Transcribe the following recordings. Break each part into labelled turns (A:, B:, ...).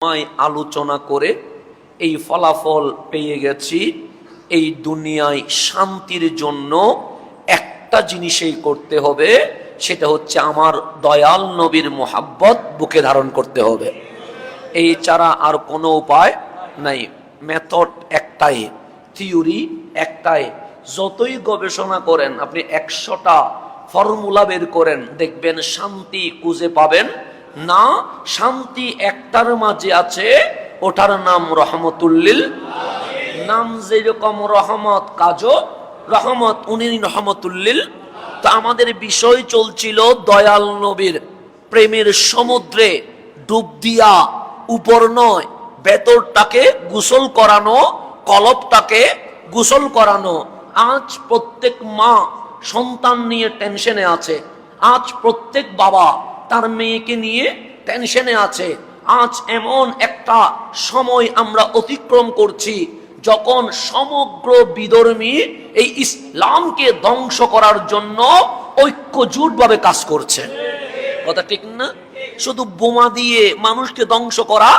A: আলোচনা করে এই ফলাফল পেয়ে গেছি, এই দুনিয়ায় শান্তির জন্য একটা জিনিসই করতে হবে, সেটা হচ্ছে আমার দয়াল নবীর মোহাব্বত বুকে ধারণ করতে হবে। এই ছাড়া আর কোনো উপায় নাই। মেথড একটাই, থিওরি একটাই। যতই গবেষণা করেন আপনি, 100টা ফর্মুলা বের করেন, দেখবেন শান্তি খুঁজে পাবেন না। শান্তি একটার মাঝে আছে, ওটার নাম রহমতুল্লিল। নাম যেরকম রহমত, কাজও রহমত, উনি রহমতুল্লিল। তো আমাদের বিষয় চলছিল দয়াল নবীর প্রেমের সমুদ্রে ডুব দিয়া উপর নয়, ভেতরটাকে গোসল করানো, কলবটাকে গোসল করানো। আজ প্রত্যেক মা সন্তান নিয়ে টেনশনে আছে, আজ প্রত্যেক বাবা তার মেয়েকে নিয়ে টেনশনে আছে। আজ এমন একটা সময় আমরা অতিক্রম করছি যখন সমগ্র বিধর্মী এই ইসলামকে ধ্বংস করার জন্য ঐক্যজোটভাবে কাজ করছে। কথা ঠিক না? শুধু বোমা দিয়ে মানুষকে ধ্বংস করা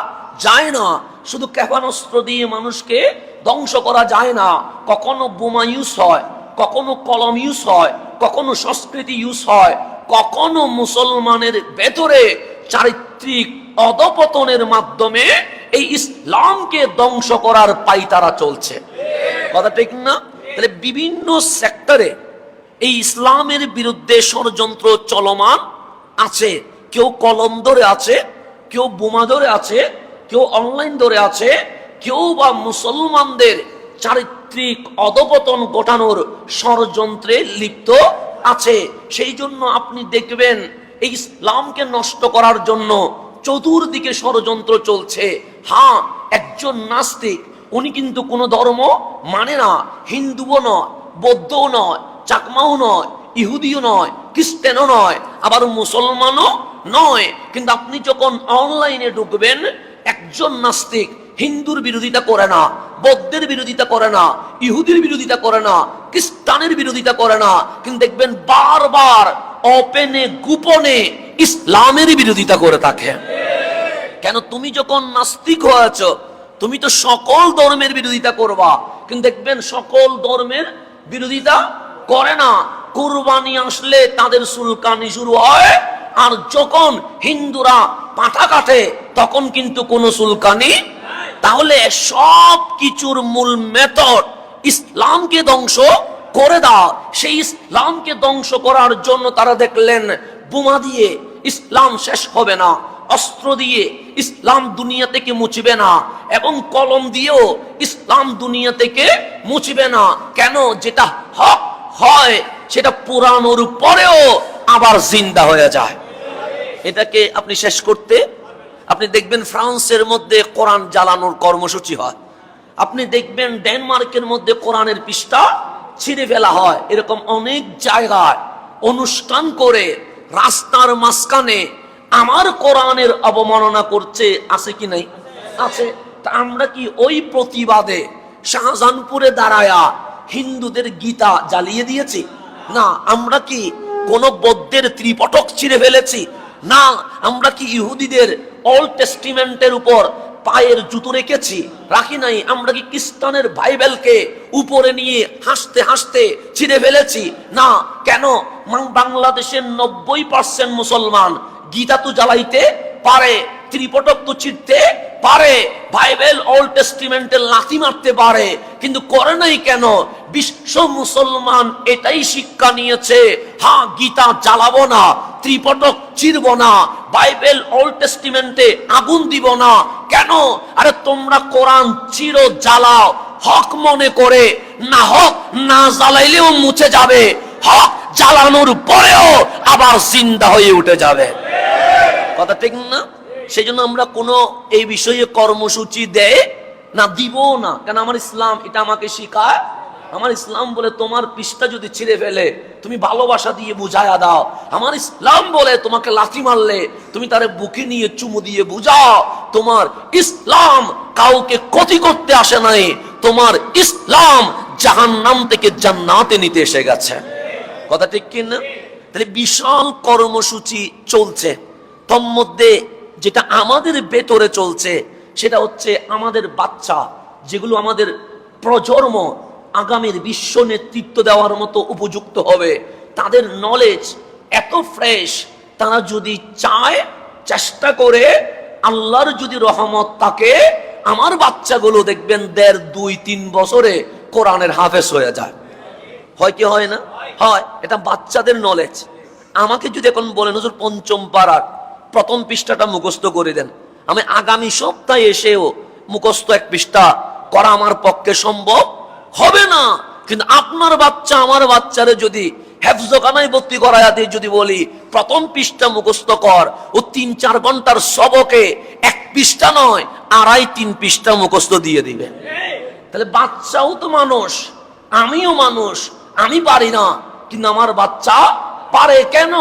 A: যায় না, শুধু ক্ষেপণাস্ত্র দিয়ে মানুষকে ধ্বংস করা যায় না। কখনো বোমা ইউজ হয়, কখনো কলম ইউজ হয়, কখনো সংস্কৃতি ইউজ হয়, কখনো মুসলমানের ভেতরে চারিত্রিক অধপতনের মাধ্যমে এই ইসলামকে ধ্বংস করার পাইতারা চলছে। কথা ঠিক না? তাহলে বিভিন্ন সেক্টরে এই ইসলামের বিরুদ্ধে ষড়যন্ত্র চলমান আছে। কেউ কলম ধরে আছে, কেউ বোমা ধরে আছে, কেউ অনলাইন ধরে আছে, কেউ বা মুসলমানদের চারিত্রিক অধপতন ঘটানোর ষড়যন্ত্রে লিপ্ত আছে। সেই জন্য আপনি দেখবেন এই ইসলামকে নষ্ট করার জন্য চতুর্দিকে ষড়যন্ত্র চলছে। হ্যাঁ, একজন নাস্তিক, উনি কিন্তু কোনো ধর্ম মানে না, হিন্দুও নয়, বৌদ্ধও নয়, চাকমাও নয়, ইহুদিও নয়, খ্রিস্টানও নয়, আবার মুসলমানও নয়। কিন্তু আপনি যখন অনলাইনে ঢুকবেন, একজন নাস্তিক হিন্দুর বিরোধিতা করে না, বৌদ্ধের বিরোধিতা করে না, ইহুদির বিরোধিতা করে না, খ্রিস্টানের বিরোধিতা করে না, কিন্তু দেখবেন বারবার ওপেনে গোপনে ইসলামের বিরোধিতা করে থাকে। কেন? তুমি যখন নাস্তিক হয়েছ, তুমি তো সকল ধর্মের বিরোধিতা করবা, কিন্তু দেখবেন সকল ধর্মের বিরোধিতা করে না। কুরবানি আসলে তাদের চুলকানি শুরু হয়, আর যখন হিন্দুরা পাঁঠা কাটে তখন কিন্তু কোনো চুলকানি। তাহলে সব কিছুর মূল মেথড ইসলামকে ধ্বংস করে দাও। সেই ইসলামকে ধ্বংস করার জন্য তারা দেখলেন বোমা দিয়ে ইসলাম শেষ হবে না, অস্ত্র দিয়ে ইসলাম দুনিয়া থেকে মুছবে না, এবং কলম দিয়েও ইসলাম দুনিয়া থেকে মুছবে না। কেন? যেটা হক হয় সেটা পুরানোর পরেও আবার জিন্দা হয়ে যায়। এটাকে আপনি শেষ করতে, আপনি দেখবেন ফ্রান্সের মধ্যে কোরআন জ্বালানোর কর্মসূচি হয়, আপনি দেখবেন ডেনমার্কের মধ্যে কোরআনের পৃষ্ঠা ছিঁড়ে ফেলা হয়। এরকম অনেক জায়গায় অনুষ্ঠান করে রাস্তার মাঝখানে আমার কোরআনের অবমাননা করছে, আছে কি নাই? আছে। তা আমরা কি ওই প্রতিবাদে শাহজাহানপুরে দাঁড়ায়া হিন্দুদের গীতা জ্বালিয়ে দিয়েছি? না। আমরা কি কোন বৌদ্ধের ত্রিপটক ছিঁড়ে ফেলেছি? না। আমরা কি ইহুদিদের ওল্ড টেস্টিমেন্টের উপর পায়ের জুতো রেখেছি? রাখি নাই। আমরা কি খ্রিস্টানের বাইবেলকে উপরে নিয়ে হাসতে হাসতে ছিঁড়ে ফেলেছি? না। কেন? বাংলাদেশের 90% মুসলমান গীতা তো জ্বালাইতে পারে, ত্রিপটক তো ছিঁড়তে পারে, বাইবেল ওল্ড টেস্টিমেন্টের লাথি মারতে পারে, কিন্তু করে নাই কেন? বিশ্ব মুসলমান এটাই শিক্ষা নিয়েছে, হ্যাঁ, গীতা জ্বালাবো না, ত্রিপটক চিরব না, বাইবেল ওল্ড টেস্টিমেন্টে আগুন দিব না। কেন? আরে তোমরা কোরআন চির জ্বালাও হক মনে করে, না হক না জ্বালাইলেও মুছে যাবে, হক জ্বালানোর পরেও আবার জিন্দা হয়ে উঠে যাবে। কথা ঠিক না? সেই জন্য আমরা কোনো এই বিষয়ে কর্মসূচি দেয় না, দিব না। কেন? আমার ইসলাম এটা আমাকে শিখায়। আমার ইসলাম বলে তোমার পৃষ্ঠা যদি ছিঁড়ে ফেলে তুমি ভালোবাসা দিয়ে বুঝায়া দাও। আমার ইসলাম বলে তোমাকে লাথি মারলে তুমি তারে বুকে নিয়ে চুমু দিয়ে বুঝাও। তোমার ইসলাম কাউকে ক্ষতি করতে আসে নাই, তোমার ইসলাম জাহান্নাম থেকে জান্নাতে নিতে এসে গেছে। কথা ঠিক কিনা? তাহলে বিশাল কর্মসূচি চলছে। তোর মধ্যে যেটা আমাদের ভেতরে চলছে সেটা হচ্ছে আমাদের বাচ্চা, যেগুলো আমাদের প্রজন্ম আগামীর বিশ্ব নেতৃত্ব দেওয়ার মতো উপযুক্ত হবে, তাদের নলেজ এত ফ্রেশ, তারা যদি চায়, চেষ্টা করে, আল্লাহর যদি রহমত থাকে, আমার বাচ্চাগুলো দেখবেন 1.5, 2, 3 বছরে কোরআনের হাফেজ হয়ে যায়। হয় কি হয় না? হয়। এটা বাচ্চাদের নলেজ। আমাকে যদি এখন বলেন হুজুর পঞ্চম পারার প্রথম পৃষ্ঠাটা মুখস্থ করে দেন, আমি আগামী সপ্তাহে এসেও মুখস্থ 1 পৃষ্ঠা করা আমার পক্ষে সম্ভব হবে না। কিন্তু আপনার বাচ্চা আমার বাচ্চারে যদি হেফজখানায় ভর্তি করায়া দিয়ে যদি বলি প্রথম পৃষ্ঠা মুখস্থ কর, ও 3-4 ঘন্টার সবকে 1 পৃষ্ঠা নয় 2.5-3 পৃষ্ঠা মুখস্থ দিয়ে দিবে। তাহলে বাচ্চাও তো মানুষ, আমিও মানুষ, আমি পারি না কিন্তু আমার বাচ্চা পারে। কেন?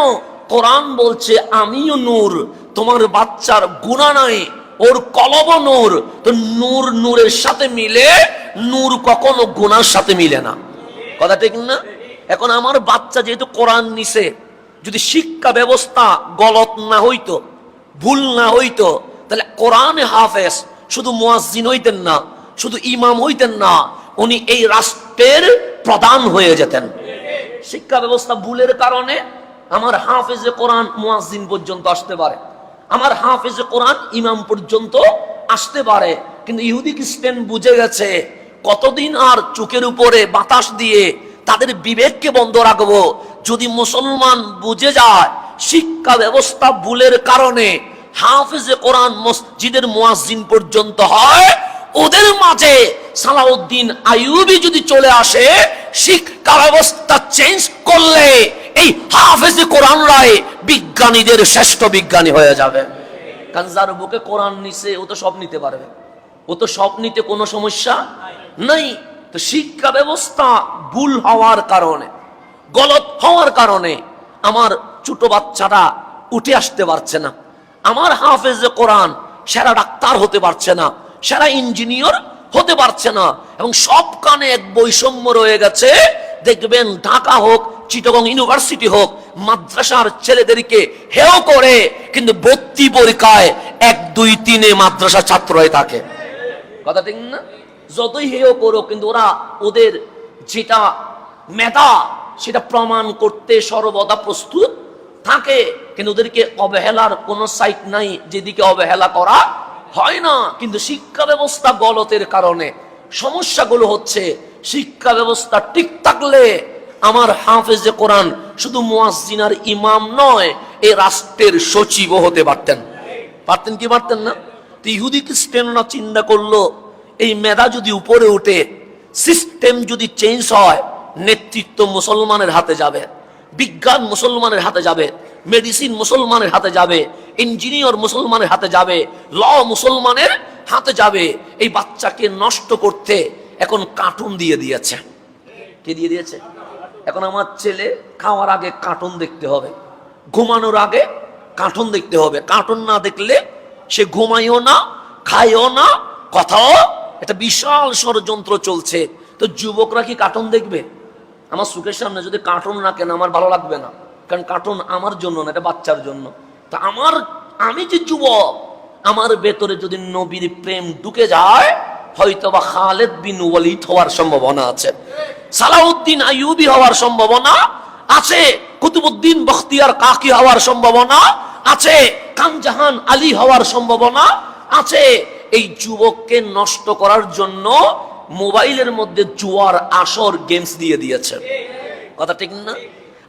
A: কোরআন বলছে আমিও নূর, তোমার বাচ্চার গুনাহ নাই, ওর কলব নূর। তো নূর নূরের সাথে মিলে, নূর কখনো গুনার সাথে মিলে না। কথা ঠিক না? এখন আমার বাচ্চা যেহেতু কোরআন নিছে, যদি শিক্ষা ব্যবস্থা গলত না হইতো, ভুল না হইতো, তাহলে কোরআনে হাফেজ শুধু মুয়াজ্জিন হইতেন না, শুধু ইমাম হইতেন না, উনি এই রাষ্ট্রের প্রধান হয়ে যেতেন। শিক্ষা ব্যবস্থা ভুলের কারণে আমার হাফেজে কোরআন মুয়াজ্জিন পর্যন্ত আসতে পারে, আমার হাফেজে কোরআন ইমাম পর্যন্ত আসতে পারে। কিন্তু ইহুদি খ্রিস্টান বুঝে গেছে কতদিন আর চোখের উপরে বাতাস দিয়ে তাদের বিবেককে বন্ধ রাখবো। যদি মুসলমান বুঝে যায় শিক্ষা ব্যবস্থা ভুলের কারণে হাফেজে কোরআন মসজিদের মুয়াজ্জিন পর্যন্ত হয়, ওদের মাঝে সালাউদ্দিন আইয়ুবী যদি চলে আসে, শিক্ষা ব্যবস্থা চেঞ্জ করলে এই হাফেজে কোরআনরাই বিজ্ঞানীদের শ্রেষ্ঠ বিজ্ঞানী হয়ে যাবে। কারণ যার বুকে কোরআন নিছে ও তো সব নিতে পারবে, ও তো সব নিতে কোনো সমস্যা নাই। তো শিক্ষা ব্যবস্থা ভুল হওয়ার কারণে, গলত হওয়ার কারণে আমার ছোট বাচ্চারা উঠে আসতে পারছে না, আমার হাফেজে কোরআন সেরা ডাক্তার হতে পারছে না, সেরা ইঞ্জিনিয়ার হতে পারছে না। এবং সব কানে এক বৈষম্য রয়ে গেছে। দেখবেন ঢাকা হোক, চিটাগং ইউনিভার্সিটি হোক, মাদ্রাসার ছেলেদেরকে হেয় করে, কিন্তু ভর্তি পরীক্ষায় 1, 2, 3 মাদ্রাসা ছাত্র হয়ে থাকে। কথা ঠিক না? যতই হেয় করো, কিন্তু ওরা ওদের যেটা মেধা সেটা প্রমাণ করতে সর্বদা প্রস্তুত থাকে। কিন্তু ওদেরকে অবহেলার কোনো সাইট নাই যেদিকে অবহেলা করা হয় না। কিন্তু শিক্ষা ব্যবস্থা গলতের কারণে সমস্যাগুলো হচ্ছে। শিক্ষা ব্যবস্থা ঠিক থাকলে আমার হাফেজে কোরআন শুধু মুয়াজ্জিন আর ইমাম নয়, এই রাষ্ট্রের সচিবও হতে পারতেন। পারতেন কি পারতেন না? তো ইহুদি খ্রিস্টানরা চিন্তা করলো এই মেধা যদি উপরে উঠে, সিস্টেম যদি চেঞ্জ হয়, নেতৃত্ব মুসলমানের হাতে যাবে, বিজ্ঞান মুসলমানের হাতে যাবে, মেডিসিন মুসলমানের হাতে যাবে, ইঞ্জিনিয়ার মুসলমানের হাতে যাবে, ল মুসলমানের হাতে যাবে। এই বাচ্চাকে নষ্ট করতে এখন কার্টুন দিয়ে দিয়েছে। কে দিয়ে দিয়েছে? এখন আমার ছেলে খাওয়ার আগে কার্টুন দেখতে হবে, ঘুমানোর আগে কার্টুন দেখতে হবে। কার্টুন না দেখলে সে ঘুমাইও না, খায়ও না, কথাও। এটা বিশাল ষড়যন্ত্র চলছে। তো যুবকরা কি কার্টুন দেখবে? আমার চোখের সামনে যদি কার্টুন না কেন আমার ভালো লাগবে না, কারণ কার্টুন আমার জন্য না, এটা বাচ্চার জন্য। তা আমি যে যুবক, আমার ভেতরে যদি নবীর প্রেম ঢুকে যায়, হয়তোবা খালেদ বিন ওয়ালিদ হওয়ার সম্ভাবনা আছে, সালাউদ্দিন আইয়ুবী হওয়ার সম্ভাবনা আছে, কুতুবউদ্দিন বখতিয়ার কাকি হওয়ার সম্ভাবনা আছে, খানজাহান আলী হওয়ার সম্ভাবনা আছে। এই যুবককে নষ্ট করার জন্য মোবাইলের মধ্যে জুয়ার আসর গেমস দিয়ে দিয়েছে। কথা ঠিক না?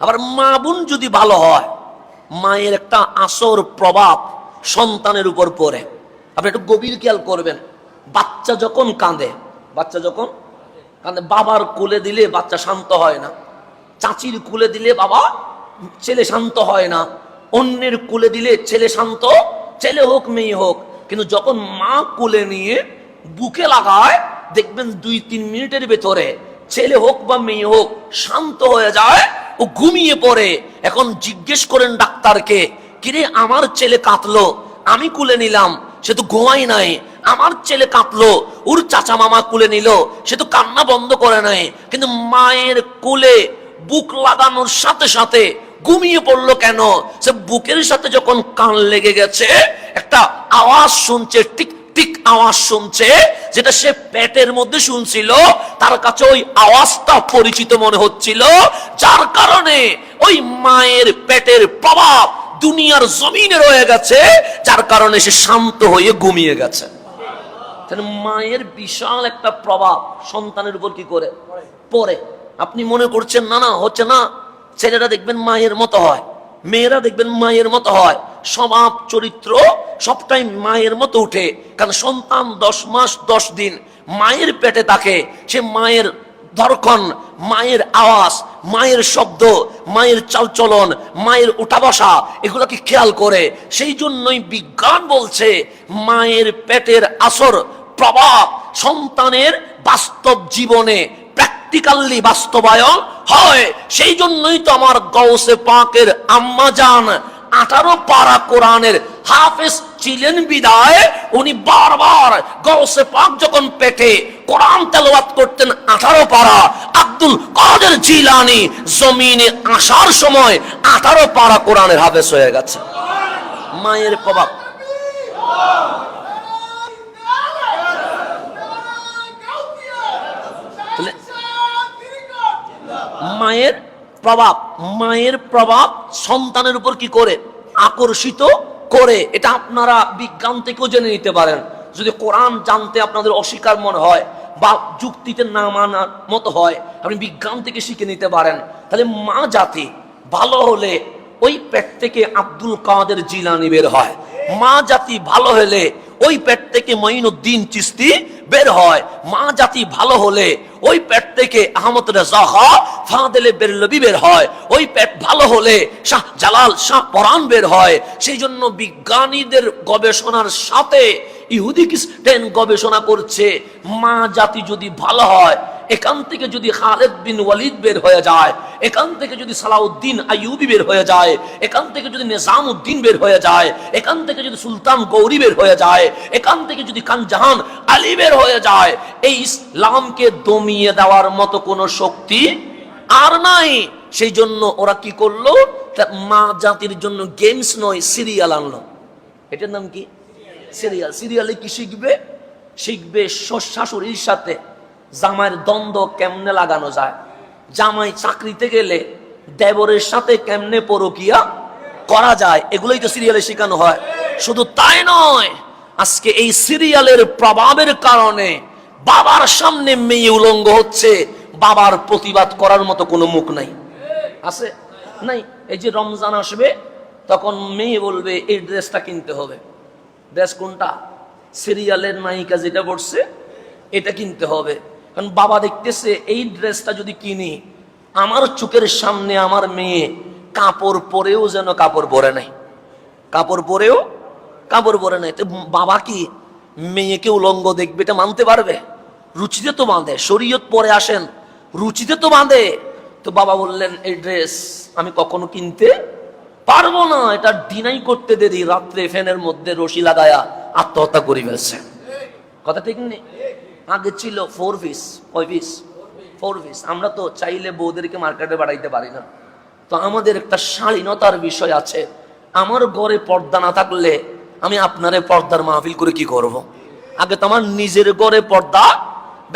A: আবার মা বোন যদি ভালো হয়, মায়ের একটা আসর প্রভাব সন্তানের উপর পড়ে। আপনি একটু গভীর খেয়াল করবেন, বাচ্চা যখন কাঁদে, বাবার কোলে দিলে বাচ্চা শান্ত হয় না, চাচির কোলে দিলে ছেলে শান্ত হয় না, অন্যের কোলে দিলে ছেলে শান্ত, ছেলে হোক মেয়ে হোক। কিন্তু যখন মা কোলে নিয়ে বুকে লাগায়, দেখবেন 2-3 মিনিটের ভেতরে ছেলে হোক বা মেয়ে হোক শান্ত হয়ে যায়, ও ঘুমিয়ে পড়ে। এখন জিজ্ঞেস করেন ডাক্তারকে, কিরে আমার ছেলে কাঁদলো, আমি কুলে নিলাম, সে তো ঘুমাই নাই। আমার ছেলে কাঁদলো, ওর চাচা মামা কুলে নিল, সে তো কান্না বন্ধ করে নাই। কিন্তু মায়ের কোলে বুক লাগানোর সাথে সাথে ঘুমিয়ে পড়লো কেন? সে বুকের সাথে যখন কান লেগে গেছে, একটা আওয়াজ শুনছে, টিক টিক আওয়াজ শুনছে, যেটা সে পেটের মধ্যে শুনছিল। তার কাছে ওই আওয়াজটা পরিচিত মনে হচ্ছিল, যার কারণে ওই মায়ের পেটের প্রভাব দুনিয়ার জমিনে রয়ে গেছে, যার কারণে সে শান্ত হয়ে ঘুমিয়ে গেছে। মায়ের বিশাল একটা প্রভাব সন্তানের উপর কি করে পড়ে। আপনি মনে করছেন না না হচ্ছে না, ছেলেরা দেখবেন মায়ের মতো হয়, মেয়েরা দেখবেন মায়ের মতো হয়, স্বভাব চরিত্র সবটাই মায়ের মতো উঠে। কারণ সন্তান 10 মাস 10 দিন মায়ের পেটে থাকে, সে মায়ের ধর্ষণ, মায়ের আওয়াজ, মায়ের শব্দ, মায়ের চালচলন, মায়ের উঠা বসা, এগুলোকে খেয়াল করে। সেই জন্যই বিজ্ঞান বলছে মায়ের পেটের আসর প্রভাব সন্তানের বাস্তব জীবনে প্র্যাকটিক্যালি বাস্তবায়ন হয়। সেই জন্যই তো আমার গাউসে পাকের আম্মা জান 18 পারা কোরআনের হাফেজ ছিলেন বিদায় উনি বারবার গাউসে পাক যখন পেটে কোরআন তেলাওয়াত করতেন 18 পারা। আব্দুল কাদের জিলানী জমিনে আসার সময় 18 পারা কোরআনের হাফেজ হয়ে গেছে। মায়ের প্রভাব। মায়ের প্রভাব, মায়ের প্রভাব সন্তানের উপর কি করে আকর্ষিত করে, এটা আপনারা বিজ্ঞান থেকেও জেনে নিতে পারেন। যদি কোরআন জানতে আপনাদের অস্বীকার মনে হয় বা যুক্তিতে না মানার মতো হয়, আপনি বিজ্ঞান থেকে শিখে নিতে পারেন। তাহলে মা জাতি ভালো হলে ওই পেট থেকে আব্দুল কাদের জিলানী বের হয়, মা জাতি ভালো হলে ওই পেট থেকে মঈনুদ্দিন চিশতি বের হয়, মা জাতি ভালো হলে ওই পেট থেকে আহমদ রেজা খাঁ ফাদেলে বেরলভী বের হয়, ওই পেট ভালো হলে শাহ জালাল শাহ পরাণ বের হয়। সেই জন্য বিজ্ঞানীদের গবেষণার সাথে ইহুদি খ্রিস্টান গবেষণা করছে, মা জাতি যদি ভালো হয়, এখান থেকে যদি খালেদ বিন ওয়ালিদ বের হয়ে যায়, এখান থেকে যদি সালাউদ্দিন আইয়ুবী বের হয়ে যায়, এখান থেকে যদি নিজামউদ্দিন বের হয়ে যায়, এখান থেকে যদি সুলতান গৌরী বের হয়ে যায়, এখান থেকে যদি খান জাহান আলী বের হয়ে যায়, এই ইসলামকে দমিয়ে দেওয়ার মতো কোনো শক্তি আর নাই। সেই জন্য ওরা কি করলো, মা জাতির জন্য গেমস নয় সিরিয়াল আনলো। এটার নাম কি? সিরিয়াল। সিরিয়ালে কি শিখবে? শিখবে শাশুড়ির সাথে জামাইয়ের দ্বন্দ্ব কেমনে লাগানো যায়, জামাই চাকরিতে গেলে দেবরের সাথে কেমনে পরকিয়া করা যায়, এগুলোই তো সিরিয়ালে শেখানো হয়। শুধু তাই নয়, আজকে এই সিরিয়ালের প্রভাবের কারণে বাবার সামনে মেয়ে উলঙ্গ হচ্ছে, বাবার প্রতিবাদ করার মতো কোনো মুখ নাই, আছে নাই। এই যে রমজান আসবে, তখন মেয়ে বলবে এই ড্রেসটা কিনতে হবে। ড্রেস কোনটা? সিরিয়ালের নায়িকা যেটা পড়ছে এটা কিনতে হবে। কারণ বাবা দেখতেছে এই ড্রেসটা যদি কিনি, আমার চোখের সামনে আমার মেয়ে কাপড় পরেও যেন কাপড় পরে নাই, কাপড় পরেও কাপড় পরে নাই। তো বাবা কি মেয়েকে উলঙ্গ দেখবে এটা মানতে পারবে? রুচিতে তো বাঁধে, শরীয়ত পরে আসেন, রুচিতে তো বাঁধে। তো বাবা বললেন এই ড্রেস আমি কখনো কিনতে পারবো না, এটা ডিনাই করতে দেরি। রাত্রে ফ্যানের মধ্যে রশি লাগায়া আত্মহত্যা করে ফেলছে। কথা ঠিক নেই? আগে ছিল 4 পিস। কয় পিস? 4 পিস। আমরা তো চাইলে বউদেরকে মার্কেটে বাড়াইতে পারি না। তো আমাদের একটা শালীনতার বিষয় আছে। আমার ঘরে পর্দা না থাকলে আমি আপনারে পর্দার মাহফিল করে কি করব? আগে তো আমার নিজের ঘরে পর্দা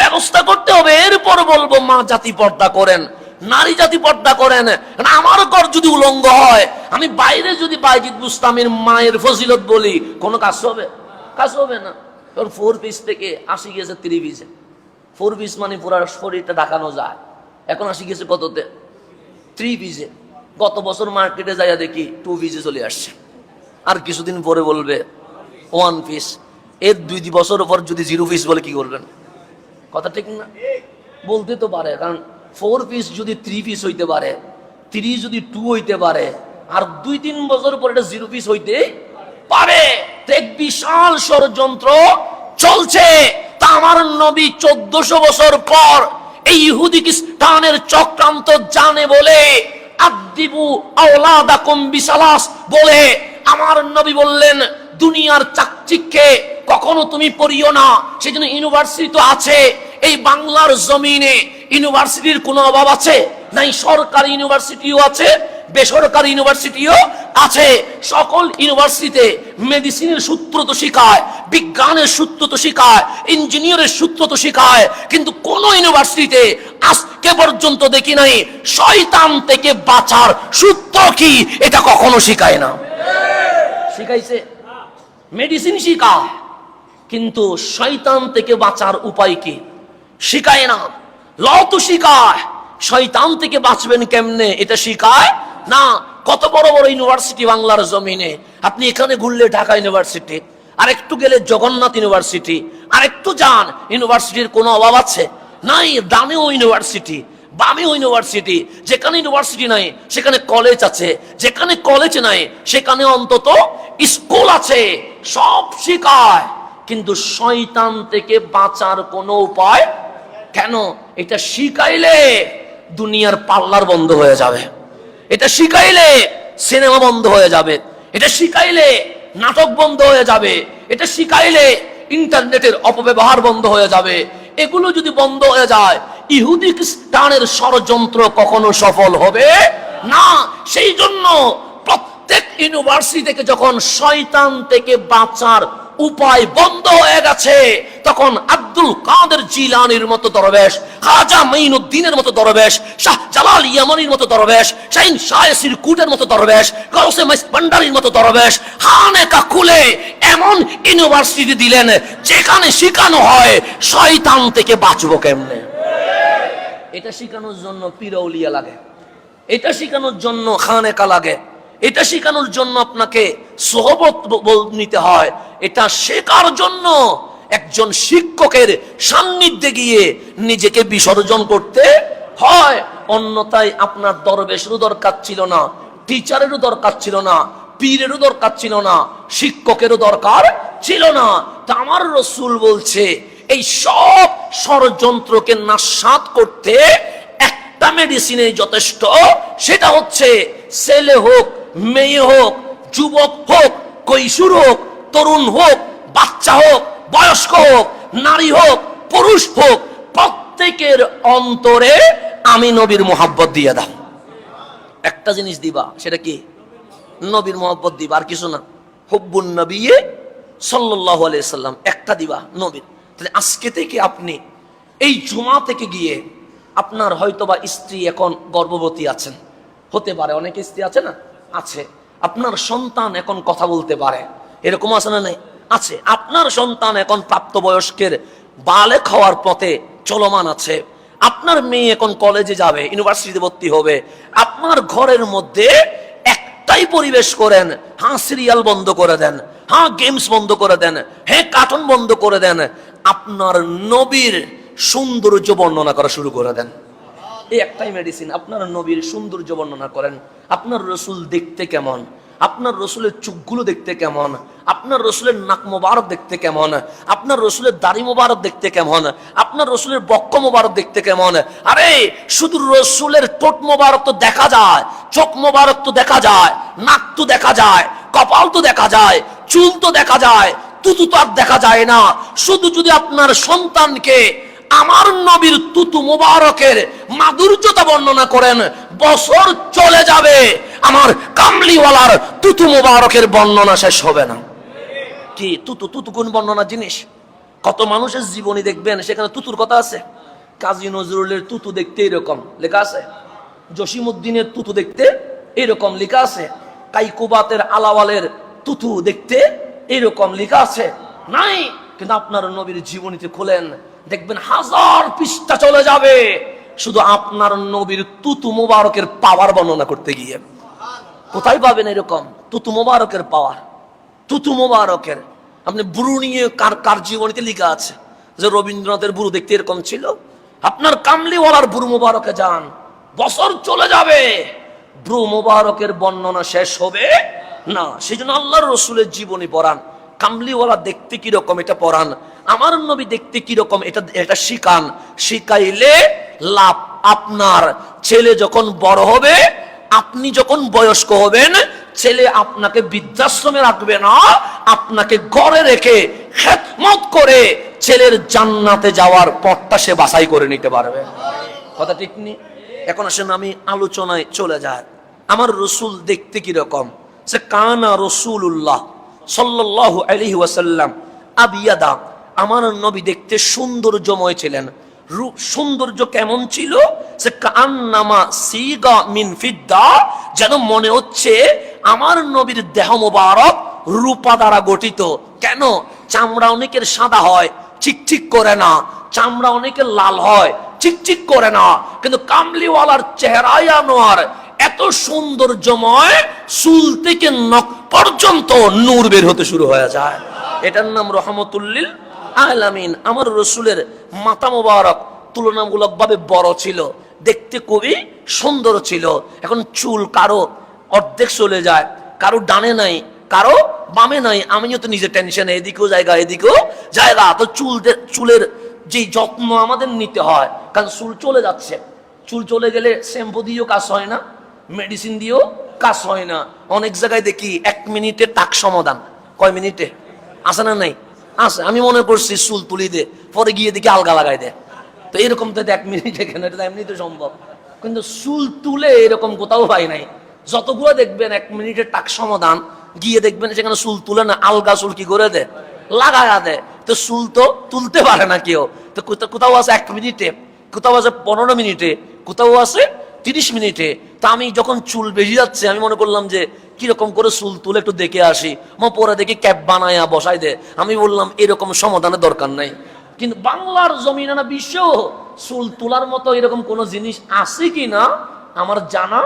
A: ব্যবস্থা করতে হবে, এরপর বলবো মা জাতি পর্দা করেন, নারী জাতি পর্দা করেন। আমার ঘর যদি উলঙ্গ হয়, আমি বাইরে যদি বাইজিদ বুস্তামির মায়ের ফজিলত বলি, কোনো কাজ হবে? কাজ হবে না। 4 পিস থেকে আসি গেছে 3 পিসে। 4 পিস মানে পুরো শরীরটা ঢাকানো যায়, এখন আসি গেছে কততে? 3 পিসে। গত বছর মার্কেটে যাইয়া দেখি 2 পিসে চলে আসছে। আর কিছুদিন পরে বলবে 1 পিস। এর 2 বছর পর যদি 0 পিস বলে কি করবেন? কথা ঠিক না? বলতে তো পারে, কারণ 4 পিস যদি 3 পিস হইতে পারে, 3 যদি 2 হইতে পারে, আর 2-3 বছর পর এটা 0 পিস হইতে পারে। এক বিশাল ষড়যন্ত্র চলছে। তা আমার নবী 1400 বছর পর এই ইহুদি খ্রিস্টানের চক্রান্ত জানে বলে আদিবু আওলাদাকুম বিসালাস বলে আমার নবী বললেন দুনিয়ার চাকচিক্যে কখনো তুমি পড়িও না। সেজন্য ইউনিভার্সিটি তো আছে, এই বাংলার জমিনে ইউনিভার্সিটির কোনো অভাব আছে? নাই। সরকারি ইউনিভার্সিটিও আছে, বেসরকারি ইউনিভার্সিটিও আছে। সকল ইউনিভার্সিটিতে মেডিসিনের সূত্র তো শেখায়, বিজ্ঞানের সূত্র তো শেখায়, ইঞ্জিনিয়ারের সূত্র তো শেখায়, কিন্তু কোন ইউনিভার্সিটিতে আজকে পর্যন্ত দেখি নাই শয়তান থেকে বাঁচার সূত্র কি এটা কখনো শেখায় না। শিখাইছে মেডিসিন শিখায়, কিন্তু শয়তান থেকে বাঁচার উপায় কি শিখায় না। ল তো শিখায়, শয়তান থেকে বাঁচবেন কেমনে এটা শিখায় না। কত বড় বড় ইউনিভার্সিটি বাংলার জমিনে, আপনি এখানে ঘুরলে ঢাকা ইউনিভার্সিটি, আর একটু গেলে জগন্নাথ ইউনিভার্সিটি, আর একটু যান, ইউনিভার্সিটির কোনো অভাব আছে? নাই। ডানেও ইউনিভার্সিটি, বামেও ইউনিভার্সিটি। যেখানে ইউনিভার্সিটি নাই সেখানে কলেজ আছে, যেখানে কলেজ নাই সেখানে অন্তত স্কুল আছে। সব শিখায়, কিন্তু শয়তান থেকে বাঁচার কোনো উপায় কেন? এটা শিখাইলে দুনিয়ার পাল্লার বন্ধ হয়ে যাবে, এটা শিখাইলে সিনেমা বন্ধ হয়ে যাবে, এটা শিখাইলে নাটক বন্ধ হয়ে যাবে, এটা শিখাইলে ইন্টারনেটের অপব্যবহার বন্ধ হয়ে যাবে। এগুলো যদি বন্ধ হয়ে যায়, ইহুদি খ্রিস্টানের ষড়যন্ত্র কখনো সফল হবে না। সেই জন্য প্রত্যেক ইউনিভার্সিটি থেকে যখন শয়তান থেকে বাঁচার উপায় বন্ধ হয়ে গেছে, তখন আব্দুল কাদের জিলানির মতো দরবেশ, খাজা মাইনুদ্দিনের মতো দরবেশ, শাহ জালাল ইয়ামানির মতো দরবেশ, শাহিন শাহ সিরকুটের মতো দরবেশ, গাউসে মাইজ ভান্ডারির মতো দরবেশ খানেকা খুলে এমন ইউনিভার্সিটি দিলেন যেখানে শেখানো হয় শয়তান থেকে বাঁচবো কেমনে। এটা শেখানোর জন্য পীরউলিয়া লাগে, এটা শেখানোর জন্য খানেকা লাগে, এটা শেখানোর জন্য আপনাকে সোহবত নিতে হয়। এটা শেখার জন্য একজন শিক্ষকের সান্নিধ্যে গিয়ে নিজেকে বিসর্জন করতে হয়। অন্যথায় আপনার দরবেশেরও দরকার ছিল না, টিচারেরও দরকার ছিল না, পীরেরও দরকার ছিল না, শিক্ষকেরও দরকার ছিল না। তা আমার রসুল বলছে এই সব ষড়যন্ত্রকে নাশাত করতে একটা মেডিসিনে যথেষ্ট, সেটা হচ্ছে ছেলে হোক, মেয়ে হোক, যুবক হোক, কৈশোর হোক, তরুণ হোক, বাচ্চা হোক, বয়স্ক হোক, নারী হোক, পুরুষ হোক, প্রত্যেকের অন্তরে আমি নবীর মোহাব্বত দিয়ে দাও। একটা জিনিস দিবা, সেটা কি? নবীর মোহাব্বত দিবা, আর কিছু না। হুব্বুন নবী সাল্লাল্লাহু আলাইহি সাল্লাম, একটা দিবা নবীর। তাহলে আজকে থেকে আপনি এই জুমা থেকে গিয়ে, আপনার হয়তোবা স্ত্রী এখন গর্ভবতী আছেন, হতে পারে, অনেক স্ত্রী আছে না, আছে। আপনার সন্তান এখন কথা বলতে পারে, এরকম আছে না? নাই, আছে। আপনার সন্তান এখন প্রাপ্তবয়স্কের বালেক হওয়ার পথে চলমান আছে। আপনার মেয়ে এখন কলেজে যাবে, ইউনিভার্সিটিতে ভর্তি হবে। আপনার ঘরের মধ্যে একটাই পরিবেশ করেন, হ্যাঁ সিরিয়াল বন্ধ করে দেন, হ্যাঁ গেমস বন্ধ করে দেন, হ্যাঁ কার্টুন বন্ধ করে দেন, আপনার নবীর সৌন্দর্য বর্ণনা করা শুরু করে দেন। এই একটাই মেডিসিন। আপনার নবীর সৌন্দর্য বর্ণনা করেন। আপনার রসুল দেখতে কেমন, আপনার রসুলের চোখগুলো দেখতে কেমন, আপনার রসুলের নাক মোবারক দেখতে কেমন, আপনার রসুলের দাড়ি মোবারক দেখতে কেমন, আপনার রসুলের বক্ষ মোবারক দেখতে কেমন। আরে শুধু রসুলের ঠোঁট মোবারক তো দেখা যায়, চোখ মোবারক তো দেখা যায়, নাক তো দেখা যায়, কপাল তো দেখা যায়, চুল তো দেখা যায়, তুতু তো আর দেখা যায় না। শুধু যদি আপনার সন্তানকে আমার নবীর তুতু মুবারকের মাধুর্যতা বর্ণনা করেন, বছর চলে যাবে, আমার কামলিওয়ালার তুতু মুবারকের বর্ণনা শেষ হবে না। কি তুতু? তুতু কোন বর্ণনা জিনিস? কত মানুষের জীবনী দেখবেন সেখানে তুতুর কথা আছে। কাজী নজরুলের তুতু দেখতে এরকম লেখা আছে, জসিমউদ্দিনের তুতু দেখতে এরকম লেখা আছে, কাইকুবাতের আলাওয়ালের তুতু দেখতে এরকম লেখা আছে? নাই। কিন্তু আপনার নবীর জীবনীতে খোলেন, দেখবেন হাজার পৃষ্ঠা চলে যাবে শুধু আপনার নবীর তুতু মুবারকের পাওয়ার বর্ণনা করতে গিয়ে। কোথায় পাবেন এরকম তুতু মুবারকের পাওয়ার? তুতু মুবারকের আপনি বুড়ো নিয়ে কার জীবনীতে লেখা আছে যে রবীন্দ্রনাথের বুড়ো দেখতে এরকম ছিল? আপনার কামলিওয়ালার বুড়ো মুবারকে যান, বছর চলে যাবে, বুড়ো মুবারকের বর্ণনা শেষ হবে না। সেই জন্য আল্লাহর রসুলের জীবনী পড়ান। কামলিওয়ালা দেখতে কিরকম এটা পড়ান, আমার নবী দেখতে কিরকম এটা শিখান। শিখাইলে লাভ আপনার। ছেলে যখন বড় হবে, আপনি যখন বয়স্ক হবেন, ছেলে আপনাকে বৃদ্ধাশ্রমে রাখবে না, আপনাকে ঘরে রেখে খেদমত করে ছেলের জান্নাতে যাওয়ার পথটা সে বাছাই করে নিতে পারবে। কথা ঠিক নেই? এখন আসেন আমি আলোচনায় চলে যাই। আমার রসুল দেখতে কিরকম, সে কানা রসুল্লাহ সাল্লাল্লাহু আলাইহি ওয়াসাল্লাম আবিয়াদা, আমার নবী দেখতে সৌন্দর্যময় ছিলেন। সৌন্দর্য কেমন ছিল, সে কান্নামা সিগা মিন ফিদ্দা, যেন মনে হচ্ছে আমার নবীর দেহ মোবারক রূপা দ্বারা গঠিত। কেন? চামড়া অনেকের সাদা হয়, চিকচিক করে না, চামড়া অনেকের লাল হয়, চিকচিক করে না, কিন্তু কামলিওয়ালার চেহারায় আনোয়ার এত সৌন্দর্যময়, চুল থেকে নখ পর্যন্ত নূর বের হতে শুরু হয়ে যায়। এটার নাম রহমতুল্লিল আলামিন। আমার রসুলের মাথা মোবারক তুলনামূলকভাবে বড় ছিল, দেখতে খুবই সুন্দর ছিল। এখন চুল কারো অর্ধেক চলে যায়, কারো ডানে নাই, কারো বামে নাই। আমিও তো নিজের টেনশনে, এদিকেও জায়গা এদিকেও জায়গা। তো চুলের যে যত্ন আমাদের নিতে হয়, কারণ চুল চলে যাচ্ছে। চুল চলে গেলে শ্যাম্পু দিয়েও কাজ হয় না, মেডিসিন দিয়েও কাজ হয় না। অনেক জায়গায় দেখি 1 মিনিটে টাক সমাধান। কয় মিনিটে? আসে না? নাই আছে। আমি মনে করছি চুল তুলি দে, পরে গিয়ে দেখি আলগা লাগাই দে। তো এরকম তো 1 মিনিটে কেন, এটা এমনিতে সম্ভব, কিন্তু চুল তুলে এরকম কোথাও পাই নাই। যতগুলো দেখবেন 1 মিনিটে টাক সমাধান, গিয়ে দেখবেন সেখানে চুল তুলে না, আলগা চুল কি করে দে, লাগায়া দে। তো চুল তো তুলতে পারে না কেউ। তো কোথাও আছে 1 মিনিটে, কোথাও আছে 15 মিনিটে, কোথাও আছে 30 মিনিটে। তা আমি যখন চুল বেশি যাচ্ছে, আমি মনে করলাম যে কিরকম করে চুল তুলে একটু দেখে আসি। পরে দেখি ক্যাপ বানায়া বসাই দে। আমি বললাম এরকম সমাধানের দরকার নাই। কিন্তু বাংলার জমিন না বিশ্ব চুল তোলার মতো এরকম কোন জিনিস আছে কি না আমার জানা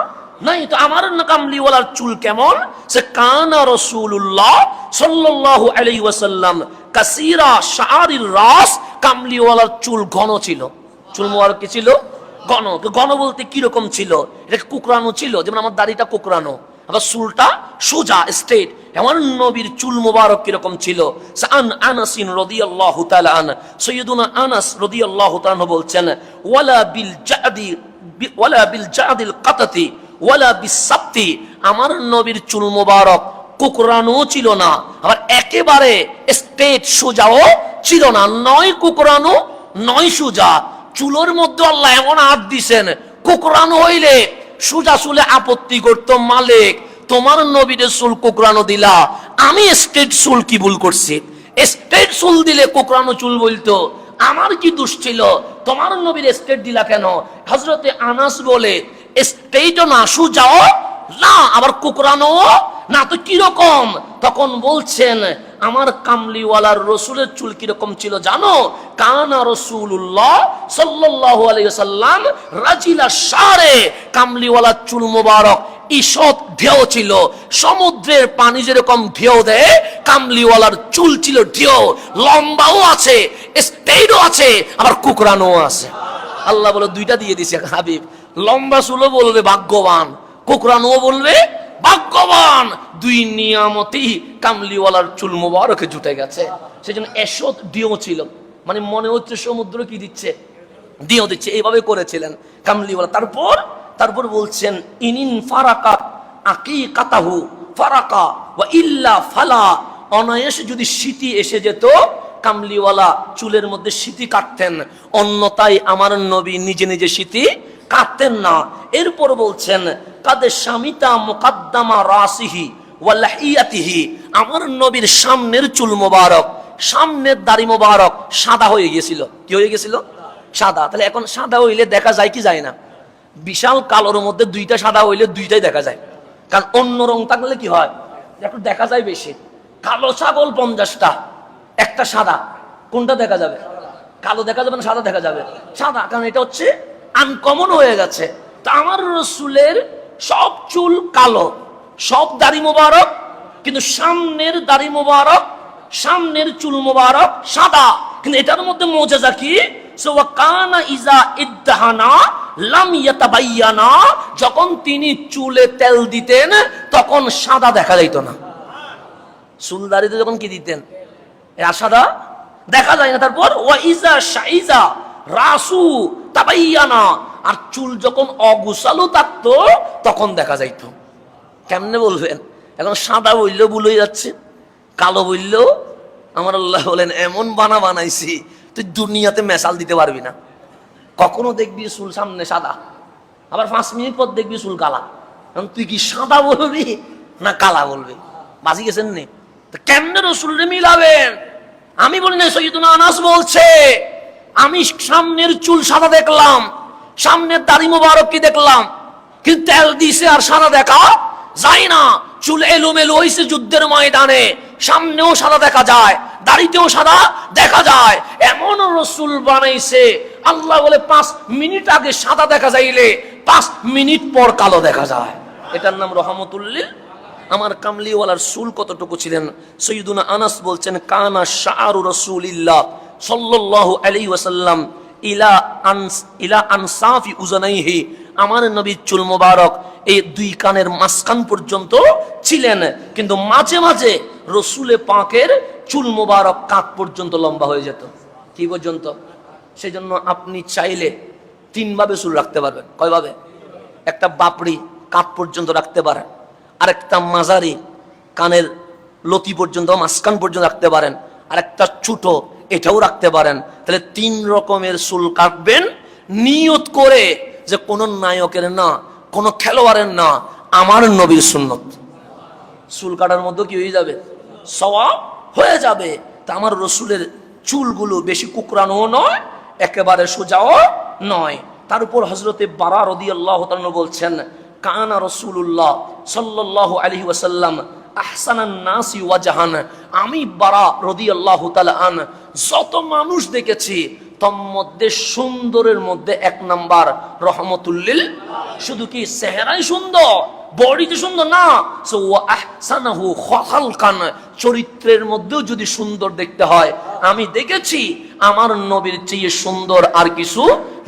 A: নাই। তো আমার কামলিওয়ালার চুল কেমন, সে কানা রাসূলুল্লাহ সাল্লাল্লাহু আলাইহি ওয়াসাল্লাম কাসীরা শাআরির রাস, কামলিওয়ালার চুল ঘন ছিল। চুল মোবারক কি ছিল? ঘন। ঘন বলতে কিরকম ছিল? এটা কুকরানো ছিল, যেমন আমার দাড়িটা কুকরানো, আবার চুলটা সোজা স্ট্রেট। এমন নবীর চুল মোবারক কিরকম ছিল? সান আনাসিন রাদিয়াল্লাহু তাআলা আন, সাইয়্যিদুনা আনাস রাদিয়াল্লাহু তাআলা বলছেন, ওয়ালা বিল জাদিল কাতাতি ওয়ালা বিসাবতি, আমার নবীর চুল মোবারক কুকরানো ছিল না, আবার একেবারে স্ট্রেট সোজাও ছিল না। নয় কুকরানো নয় সোজা। চুলের মধ্যে আল্লাহ এমন হাত দিছেন, কুকরানো হইলে সোজা চুলে আপত্তি করতো মালিক, তোমার নবীর চুল কুকরানো দিলা, আমি স্ট্রেট চুল কি ভুল করছি? স্ট্রেট চুল দিলে কুকরানো চুল বলতো, আমার কি দোষ ছিল? তোমার নবীর স্ট্রেট দিলা কেন? হযরতে আনাস বলে, স্ট্রেটও না, সোজাও না, আবার কুকরানো না, তো কিরকম? তখন বলছেন আমার কামলিওয়ালার রসুলের চুল কিরকম ছিল জানো? কানা রাসূলুল্লাহ সাল্লাল্লাহু আলাইহি ওয়াসাল্লাম রাজিলা শারে, কামলিওয়ালার চুল মোবারক ঈষৎ ঢেউ ছিল। সমুদ্রের পানি যেরকম ঢেউ দেয়, কামলিওয়ালার চুল ছিল ঢেউ, লম্বাও আছে, স্ট্রেটও আছে, আবার কুকরানো আছে। আল্লাহ বলে দুইটা দিয়ে দিছে হাবিব। লম্বা চুলও বলবে ভাগ্যবান, কুকরানো বলবে ভাগ্যবান। দুই নিয়ামতই কামলিওয়ালার চুল মোবারকে জুটে গেছে। সেজন্য এসত ডিও ছিল, মানে মনে হচ্ছে সমুদ্র কি দিচ্ছে, ডিও দিচ্ছে, এইভাবে করেছিলেন কামলিওয়ালা। তারপর বলছেন ইনিন ফারাকা আকিকাতাহু ফারাকা ওয়া ইল্লা ফালা, অনায়াসে যদি শীতি এসে যেত কামলিওয়ালা চুলের মধ্যে শীতি কাটতেন, অন্যথায় আমার নবী নিজে নিজে শীতি কাটতেন না। এরপর বলছেন কাদে শামিতা মুকাদ্দামা রাসিহি ওয়া লাহিয়াতিহি, আমার নবীর সামনের চুল মোবারক, সামনের দাড়ি মোবারক সাদা হয়ে গিয়েছিল। কি হয়ে গেছিল? সাদা। তাহলে এখন সাদা হইলে দেখা যায় কি যায় না? বিশাল কালোর মধ্যে দুইটা সাদা হইলে দুইটাই দেখা যায়, কারণ অন্য রং থাকলে কি হয়, একটু দেখা যায় বেশি। কালো ছাগল 50টা, একটা সাদা, কোনটা দেখা যাবে? কালো দেখা যাবে না সাদা দেখা যাবে? সাদা, কারণ এটা হচ্ছে আনকমন হয়ে গেছে। তা আমার রসুলের সব চুল কালো, সব দাড়ি মোবারক, কিন্তু সামনের দাড়ি মোবারক, সামনের চুল মোবারক সাদা। কিন্তু এটার মধ্যে মুজিজা কি? যখন তিনি চুলে তেল দিতেন তখন সাদা দেখা যাইত না। চুল দাড়িতে যখন কি দিতেন সাদা দেখা যায় না। তারপর ওয়াইজা শাইজা রাসু তাবাইয়ানা, আর চুল যখন অগুছালো থাকতো তখন দেখা যাইত। কেমনে বলবেন? এখন সাদা বললেও ভুল হয়ে যাচ্ছে, কালো বললেও। আমার আল্লাহ বলেন এমন বানাইছি তুই দুনিয়াতে মেশাল দিতে পারবি না। কখনো দেখবি চুল সামনে সাদা, আবার 5 মিনিট পর দেখবি চুল কালা। তুই কি সাদা বলবি না কালা বলবি? বাজি গেছেন নি? কেমনে রসুলরে মিলাবেন? আমি বলি না, সৈয়দুনা আনাস বলছে আমি সামনের চুল সাদা দেখলাম, সামনের দাড়ি মোবারক কি দেখলাম, কিন্তু তেল দিছে আর সাদা দেখা যায় না। চুল এলোমেলো হইছে যুদ্ধের ময়দানে, সামনেও সাদা দেখা যায়, দাড়িতেও সাদা দেখা যায়। এমন রসুল বানাইছে আল্লাহ বলে 5 মিনিট আগে সাদা দেখা যাইলে 5 মিনিট পর কালো দেখা যায়। এটার নাম রহমতুল্লিল। আমার কামলিওয়ালার চুল কতটুকু ছিলেন? সৈয়দুনা আনাস বলছেন কানা শাআরু রাসূলিল্লাহ সাল্লাল্লাহু আলাইহি ওয়াসাল্লাম ইলা আনসাফি উযানাইহি, আমার নবীর চুল মোবারক এই 2 কানের মাঝখান পর্যন্ত ছিলেন, কিন্তু মাঝে মাঝে রসুলে পাকের চুল মোবারক কাঁধ পর্যন্ত লম্বা হয়ে যেত। কি পর্যন্ত? সেই জন্য আপনি চাইলে 3 ভাবে চুল রাখতে পারবেন। কয়ভাবে? একটা বাপড়ি কাঁধ পর্যন্ত রাখতে পারেন, আরেকটা মাঝারি কানের লতি পর্যন্ত মাঝখান পর্যন্ত রাখতে পারেন, আরেকটা ছোট এটাও রাখতে পারেন। তাহলে 3 রকমের চুল কাটবেন, নিয়ত করে যে কোন নায়কের না, কোন খেলোয়াড়ের না, আমার নবীর সুন্নত। চুল কাটার মধ্যে কি হয়ে যাবে? সওয়াব হয়ে যাবে। তা আমার রসুলের চুলগুলো বেশি কুকরানো নয়, একেবারে সোজাও নয়। তার উপর হযরতে বারা রাদিয়াল্লাহু তাআলা বলছেন কানা রাসূলুল্লাহ সাল্লাল্লাহু আলাইহি ওয়াসাল্লাম আহসানান নাসি ওয়াজহান, আমি বারা রাদিয়াল্লাহু তাআলা আন যত মানুষ দেখেছি তোর মধ্যে সুন্দরের মধ্যে 1 নাম্বার রহমতুল্লিল। শুধু কি চেহারাই সুন্দর, বডিতে সুন্দর না, আহসানাহু খালকান, চরিত্রের মধ্যেও যদি সুন্দর দেখতে হয় আমি দেখেছি আমার নবীর চেয়ে সুন্দর আর কিছু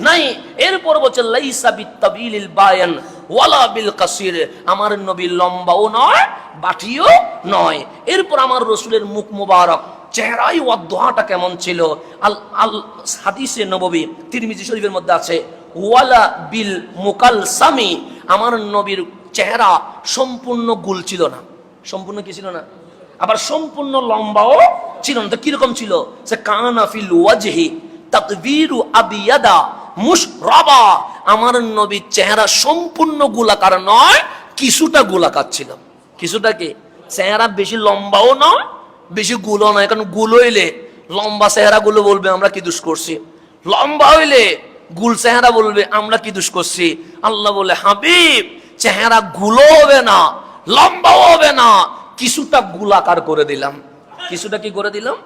A: নাই। এরপর বলছে লাইসা বিতাবিলিল বায়ান ওয়ালা বিল কাসির, আমার নবী লম্বাও নয় বাটিও নয়। এরপর আমার রসুলের মুখ মুবারক চেহারাই ওয়াদহাটা কেমন ছিল? আল হাদিসে নববী তিরমিজি শরীফের মধ্যে আছে ওয়ালা বিল মুকালসামি, আমার নবীর চেহারা সম্পূর্ণ গুল ছিল না। সম্পূর্ণ কি ছিল না? আবার সম্পূর্ণ লম্বাও ছিল না। তো কিরকম ছিল? সে কানা ফিল ওয়াজহি তাকবীরু আবিয়াদা মুশরাবা, আমার নবীর চেহারা সম্পূর্ণ গোলাকার নয়, কিছুটা গোলাকার ছিল। কিছুটা কি? চেহারা বেশি লম্বাও নয় বেশি গুলো নয়। কারণ গুলো হইলে লম্বা চেহারা গুলো বলবে আমরা কি দোষ করছি, লম্বা হইলে গুল চেহারা বলবে আমরা কি দোষ করছি। আল্লাহ বলে হাবিব চেহারা গুলো হবে না, লম্বাও হবে না, কিছুটা গোলাকার করে দিলাম। কিছুটা কি করে দিলাম?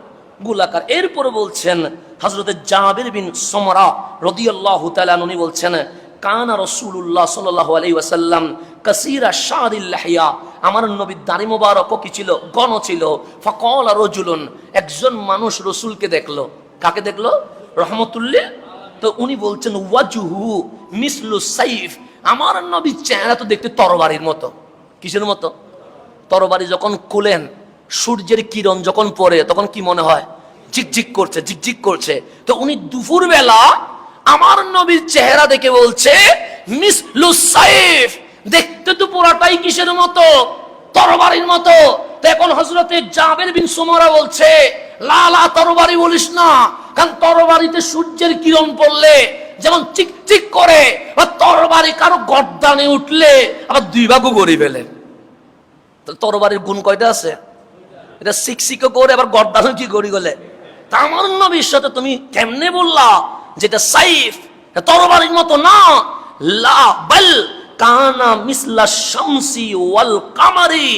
A: গোলাকার। এরপরে বলছেন হযরতে জাবির বিন সুমরা রাদিয়াল্লাহু তাআলা উনি বলছেন কানা রাসূলুল্লাহ সাল্লাল্লাহু আলাইহি ওয়াসাল্লাম কাসীরা শারিল লাহিয়া, আমার নবীর দাড়ি মোবারক কি ছিল? ঘন ছিল। ফাকালা রাজুলুন, একজন মানুষ রাসূলকে দেখলো। কাকে দেখলো? রহমতুল্লিল। তো উনি বলছেন ওয়াজহু মিসলু সাইফ, আমার নবীর চেহারা তো দেখতে তরবারির মতো। কিসের মতো? তরবারি যখন খুলেন সূর্যের কিরণ যখন পড়ে তখন কি মনে হয়? ঝিকঝিক করছে, ঝিকঝিক করছে। তো উনি দুপুর বেলা আমার নবীর চেহারা দেখে বলছে মিসলু সাইফ, দেখতে তো পুরাটাই কিসের মতো? তরবারির মতো। তো এখন হযরতে জাবির বিন সুমরা বলছে লা লা তরবারি বলিস না, কারণ তরবারিতে সূর্যের কিরণ পড়লে যেমন চিকচিক করে, আর তরবারি কারো গর্দানে উঠলে আবার 2 ভাগও করে ফেলে। তরবারির গুণ কয়টা আছে? এটা শিকশিকও করে আবার গর্দানে কি করি গলে। তা আমার নবীর সাথে তুমি কেমনে বললা যেটা সাইফ তরবারির মতো না? লা বাল কানা মিসলা শামসি ওয়াল কামারি,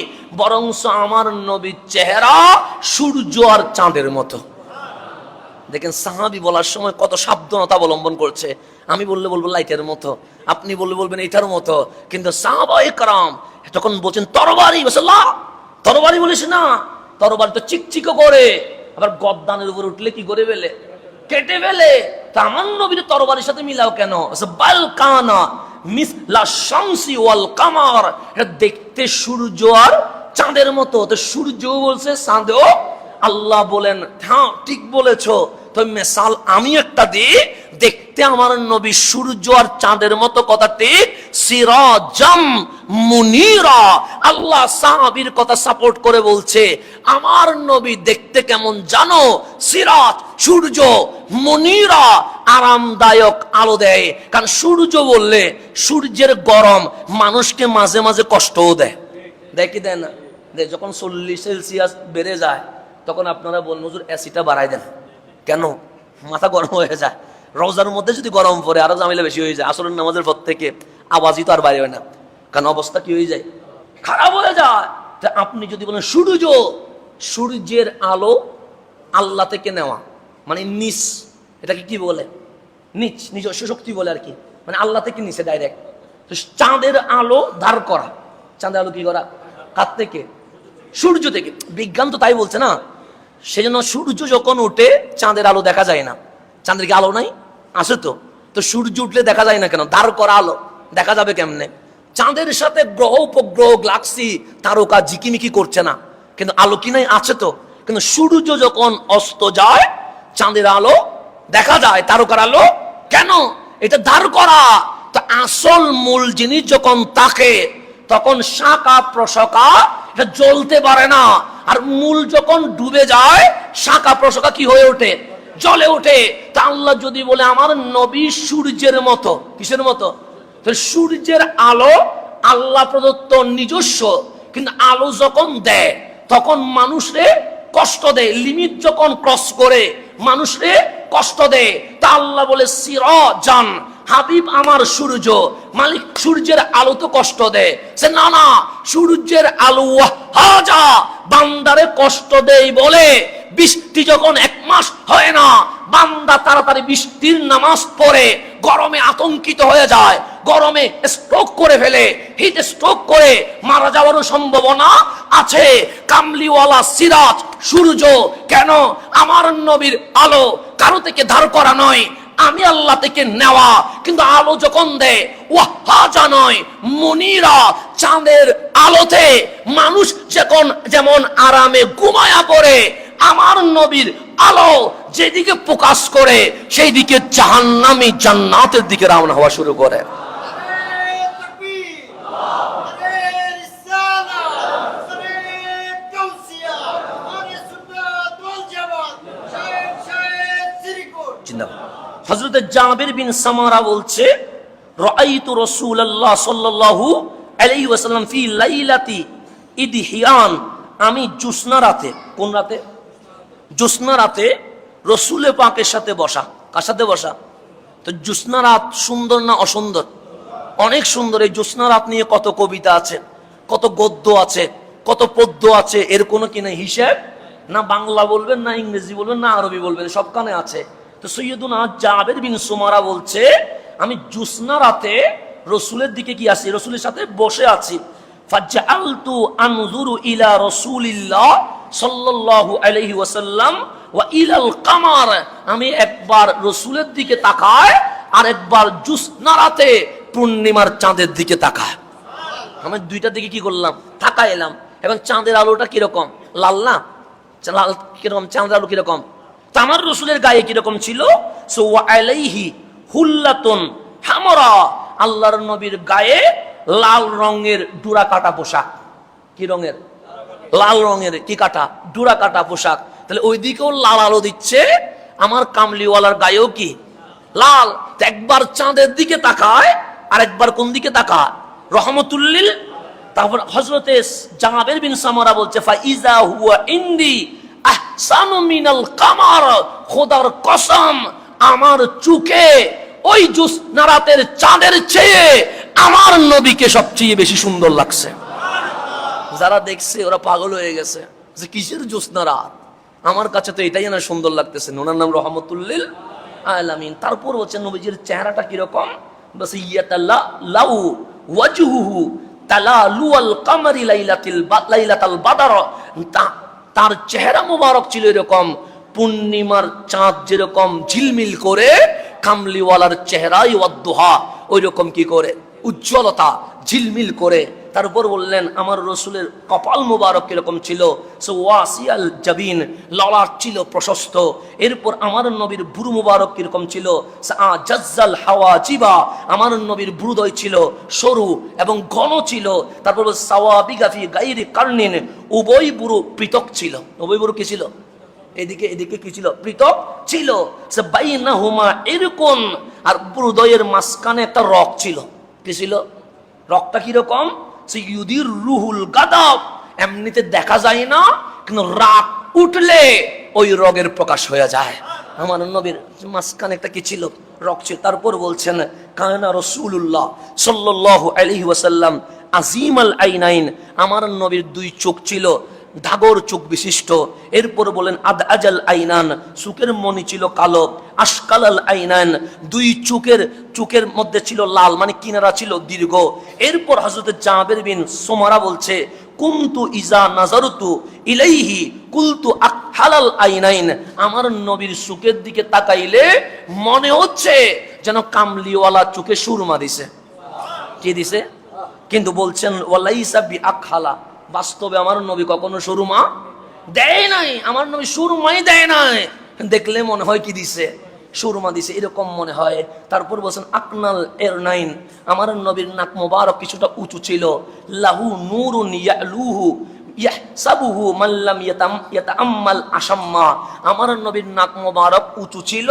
A: বরং আমার নবীর চেহারা সূর্য আর চাঁদের মতো। দেখেন সাহাবী বলার সময় কত সাবধানতা অবলম্বন করছে। আমি বললে বলবো লাইটের মতো, আপনি বললে বলবেন এটার মতো, কিন্তু সাহাবায়ে কেরাম তখন বলছেন তরবারি। বলছে তরবারি বলিস না, তরবারি তো চিকচিকও করে আবার গর্দানের উপর উঠলে কি করে ফেলে? কেটে ফেলে। তা আমার নবীর তরবারির সাথে মিলাও কেন? বাল কানা মিসলা শামসি ওয়াল কামার, দেখতে সূর্য আর চাঁদের মতো। তো সূর্যও বলছে চাঁদেও। আল্লাহ বলেন হ্যাঁ ঠিক বলেছো, তো মিসাল আমি একটা দিই, দেখতে আমার নবী সূর্য আর চাঁদের মতো কথা ঠিক। সিরাজাম মুনিরা, আল্লাহ সাহাবীর কথা সাপোর্ট করে বলছে আমার নবী দেখতে কেমন জানো? সিরাজ সূর্য, মুনিরা আরামদায়ক আলো দেয়। কারণ সূর্য বললে সূর্যের গরম মানুষকে মাঝে মাঝে কষ্টও দেয়, দেয় কি দেয় না? যখন 40 সেলসিয়াস বেড়ে যায় তখন আপনারা বলুন হুজুর এসিটা বাড়াই দেন, কেন? মাথা গরম হয়ে যায়। রোজার মধ্যে যদি গরম পড়ে আরো ঝামেলা বেশি হয়ে যায়। আসরের নামাজের পর থেকে আওয়াজই তো আর বাইরে হয় না, কারণ অবস্থা কি হয়ে যায়, খারাপ হয়ে যায়। তা আপনি যদি বলেন সূর্য, সূর্যের আলো আল্লাহ থেকে নেওয়া, মানে নিচ, এটাকে কি বলে? নিচ, নিজস্ব শক্তি বলে আর কি, মানে আল্লাহ থেকে নিচে ডাইরেক্ট। তো চাঁদের আলো ধার করা, চাঁদের আলো কি করা? কার থেকে? সূর্য থেকে। বিজ্ঞান তো তাই বলছে না। সেজন্য সূর্য যখন উঠে চাঁদের আলো দেখা যায় না। চাঁদের কি আলো নাই? আছে তো। তো সূর্য উঠলে দেখা যায় না কেন? ধার করা আলো দেখা যাবে কেমনে? চাঁদের সাথে গ্রহ উপগ্রহ গ্যালাক্সি তারকা ঝিকিমিকি করছে না, কিন্তু আলো কি নাই? আছে তো। কিন্তু সূর্য যখন অস্ত যায় চাঁদের আলো দেখা যায়, তারকার আলো। কেন? এটা ধার করা। তো আসল মূল জিনিস যখন থাকে তখন শাখা প্রশাখা এটা জ্বলতে পারে না। আর মূল যখন ডুবে যায় শাখা প্রশাখা কি হয়ে ওঠে? জ্বলে ওঠে। তা আল্লাহ যদি বলে আমার নবী সূর্যের মতো, কিসের মতো? তো সূর্যের আলো আল্লাহ প্রদত্ত নিজস্ব, কিন্তু আলো যখন দেয় তখন মানুষরে কষ্ট দেয়। লিমিট যখন ক্রস করে মানুষরে কষ্ট দেয়। তা আল্লাহ বলে সিরাজান, হাবিব আমার সূর্য। মালিক সূর্যের আলো তো কষ্ট দেয়, সে না না সূর্যের আলো হাজা বান্দারে কষ্ট দেয় বলে বৃষ্টি যখন 1 মাস হয় না, বান্দা তাড়াতাড়ি বৃষ্টির নামাজ পড়ে গরমে আতঙ্কিত হয়ে যায়, গরমে স্ট্রোক করে ফেলে, হিট স্ট্রোক করে মারা যাওয়ারও সম্ভাবনা আছে। কামলিওয়ালা সিরাজ সূর্য কেন? আমার নবীর আলো কারো থেকে ধার করা নয়, আমি আল্লাহ থেকে নেওয়া। কিন্তু আলো যখন দেয় ওয়াহাজা নয়, মুনিরা, চাঁদের আলোতে মানুষ যখন যেমন আরামে ঘুমায়া পড়ে, আমার নবীর আলো যেদিকে প্রকাশ করে সেই দিকে জাহান্নামী জান্নাতের দিকে রওনা হওয়া শুরু করে। হযরত জাবির বিন সামারা বলছে রাআইতু রাসূলুল্লাহ সাল্লাল্লাহু আলাইহি ওয়াসাল্লাম ফি লাইলাতি ইদহিয়ান, আমি জ্যোৎস্না রাতে, কোন রাতে? জ্যোৎস্না রাতে রসুলে পাকের সাথে বসা। কার সাথে বসা? তো জ্যোৎস্না রাত সুন্দর না অসুন্দর? অনেক সুন্দর। এই জ্যোৎস্না রাত নিয়ে কত কবিতা আছে, কত গদ্য আছে, কত পদ্য আছে, এর কোনো কি নাই হিসেব। না বাংলা বলবেন, না ইংরেজি বলবেন, না আরবি বলবেন, সবখানে আছে। তো সৈয়দুনা জাবের বিন সুমারা বলছে আমি জ্যোৎস্না রাতে রসুলের দিকে কি আছি, রসুলের সাথে বসে আছি। ফাজআলতু আনজুরু ইলা রাসূলিল্লাহ সাল্লাল্লাহু আলাইহি ওয়াসাল্লাম ওয়া ইলাল কামার, আমি একবার রসুলের দিকে তাকাই আর একবার জ্যোৎস্না রাতে পূর্ণিমার চাঁদের দিকে তাকাই। আমি দুইটার দিকে কি করলাম? তাকাই এলাম। এবং চাঁদের আলোটা কিরকম? লাল না? লাল কিরকম? চাঁদের আলো কিরকম? আমার রসুলের গায়ে কিরকম ছিল? সো ওয়া আলাইহি হুল্লাতুন হামরা, আল্লাহর নবীর গায়ে লাল রঙের ডুরা কাটা পোশাক। কি রঙের? লাল রঙের কি কাটা? ডুরা কাটা পোশাক। তাহলে ওইদিকেও লাল আলো দিচ্ছে, আমার কামলিওয়ালার গায়েও কি লাল। একবার চাঁদের দিকে তাকায় আর একবার কোন দিকে তাকায়? রহমতুল্লিল। তারপর হযরতে জাবের বিন সামারা বলছে ফাইজা হুয়া ইনদি আহসানু মিনাল কামার, খোদার কসম আমার চোখে ওই জ্যোৎস্না রাতের চাঁদের চেয়ে আমার নবীকে সবচেয়ে বেশি সুন্দর লাগছে। যারা দেখছে ওরা পাগল হয়ে গেছে যে কিসের জ্যোৎস্না রাত, আমার কাছে তো এটাই না সুন্দর লাগতেছে। ওনার নাম রহমতুল্লিল আলামিন। তারপর হচ্ছে নবীজির চেহারাটা কিরকম? বাস ইয়াতাল্লাউ ওয়াজহুহু তালালুল কামারি লাইলাতাল বাদর, তার চেহারা মোবারক ছিল এরকম পূর্ণিমার চাঁদ যেরকম ঝিলমিল করে, কামলিওয়ালার চেহারাই ওয়াদ্দুহা ওই রকম কি করে উজ্জ্বলতা ঝিলমিল করে। তারপর বললেন আমার রসুলের কপাল মোবারক কিরকম ছিল? সো ওয়াসিয়াল জাবিন, ললাট ছিল প্রশস্ত। এরপর আমার নবীর ভ্রু মোবারক কিরকম ছিল? জাজ্জাল হাওয়াজিবা, আমার নবীর ভ্রুদয় ছিল সরু এবং ঘন ছিল। তারপর সাওয়াবিগা ফি গায়রি কারনিন, উভয় ভ্রু পৃথক ছিল। উভয় ভ্রু কি ছিল? এদিকে এদিকে কি ছিল? পৃথক ছিল। সে বাইনাহুমা এরকম, আর হৃদয়ের মাঝখানে একটা রক ছিল। কি ছিল? রকটা কিরকম? সে ইউদির রুহুল গাদাব, এমনিতে দেখা যায় না, কিন্তু রাগ উঠলে ওই রগের প্রকাশ হয়ে যায়। আমার নবীর মাঝখানে একটা কি ছিল? রক ছিল। তারপর বলছেন কানা রাসূলুল্লাহ সাল্লাল্লাহু আলাইহি ওয়াসাল্লাম আজিমাল আইনাইন, আমার নবীর দুই চোখ ছিল ধাগর চোখ বিশিষ্ট। এরপর বলেন আদ আজাল আইনান, চোখের মনি ছিল কালো। আশকালাল আইনান, দুই চোখের মধ্যে ছিল লাল, মানে কিনারা ছিল দীর্ঘ। এরপর হযরত জাবের বিন সুমারা বলছে কুনতু ইজা নাজারতু ইলাইহি কুলতু আকহালাল আইনাইন, আমার নবীর চোখের দিকে তাকাইলে মনে হচ্ছে যেন কামলিওয়ালা চোখে সুরমা দিছে। কি দিছে? কিন্তু বলছেন ওয়ালাইসা বি আকহালা, বাস্তবে আমার নবী কখনো সুরমা দেয় নাই। আমার নবী সুরমাই দেয় নাই, দেখলে মনে হয় কি দিছে? সুরমা দিছে, এরকম মনে হয়। তারপর বলছেন আকনাল এরনাইন, আমার নবীর নাক মোবারক কিছুটা উঁচু ছিল। লাহু নূরুন ইয়ালুহু ইয়াহসাবুহু মান লাম ইয়াতাআম্মাল আশাম্মা, আমার নবীর নাক মোবারক উঁচু ছিল,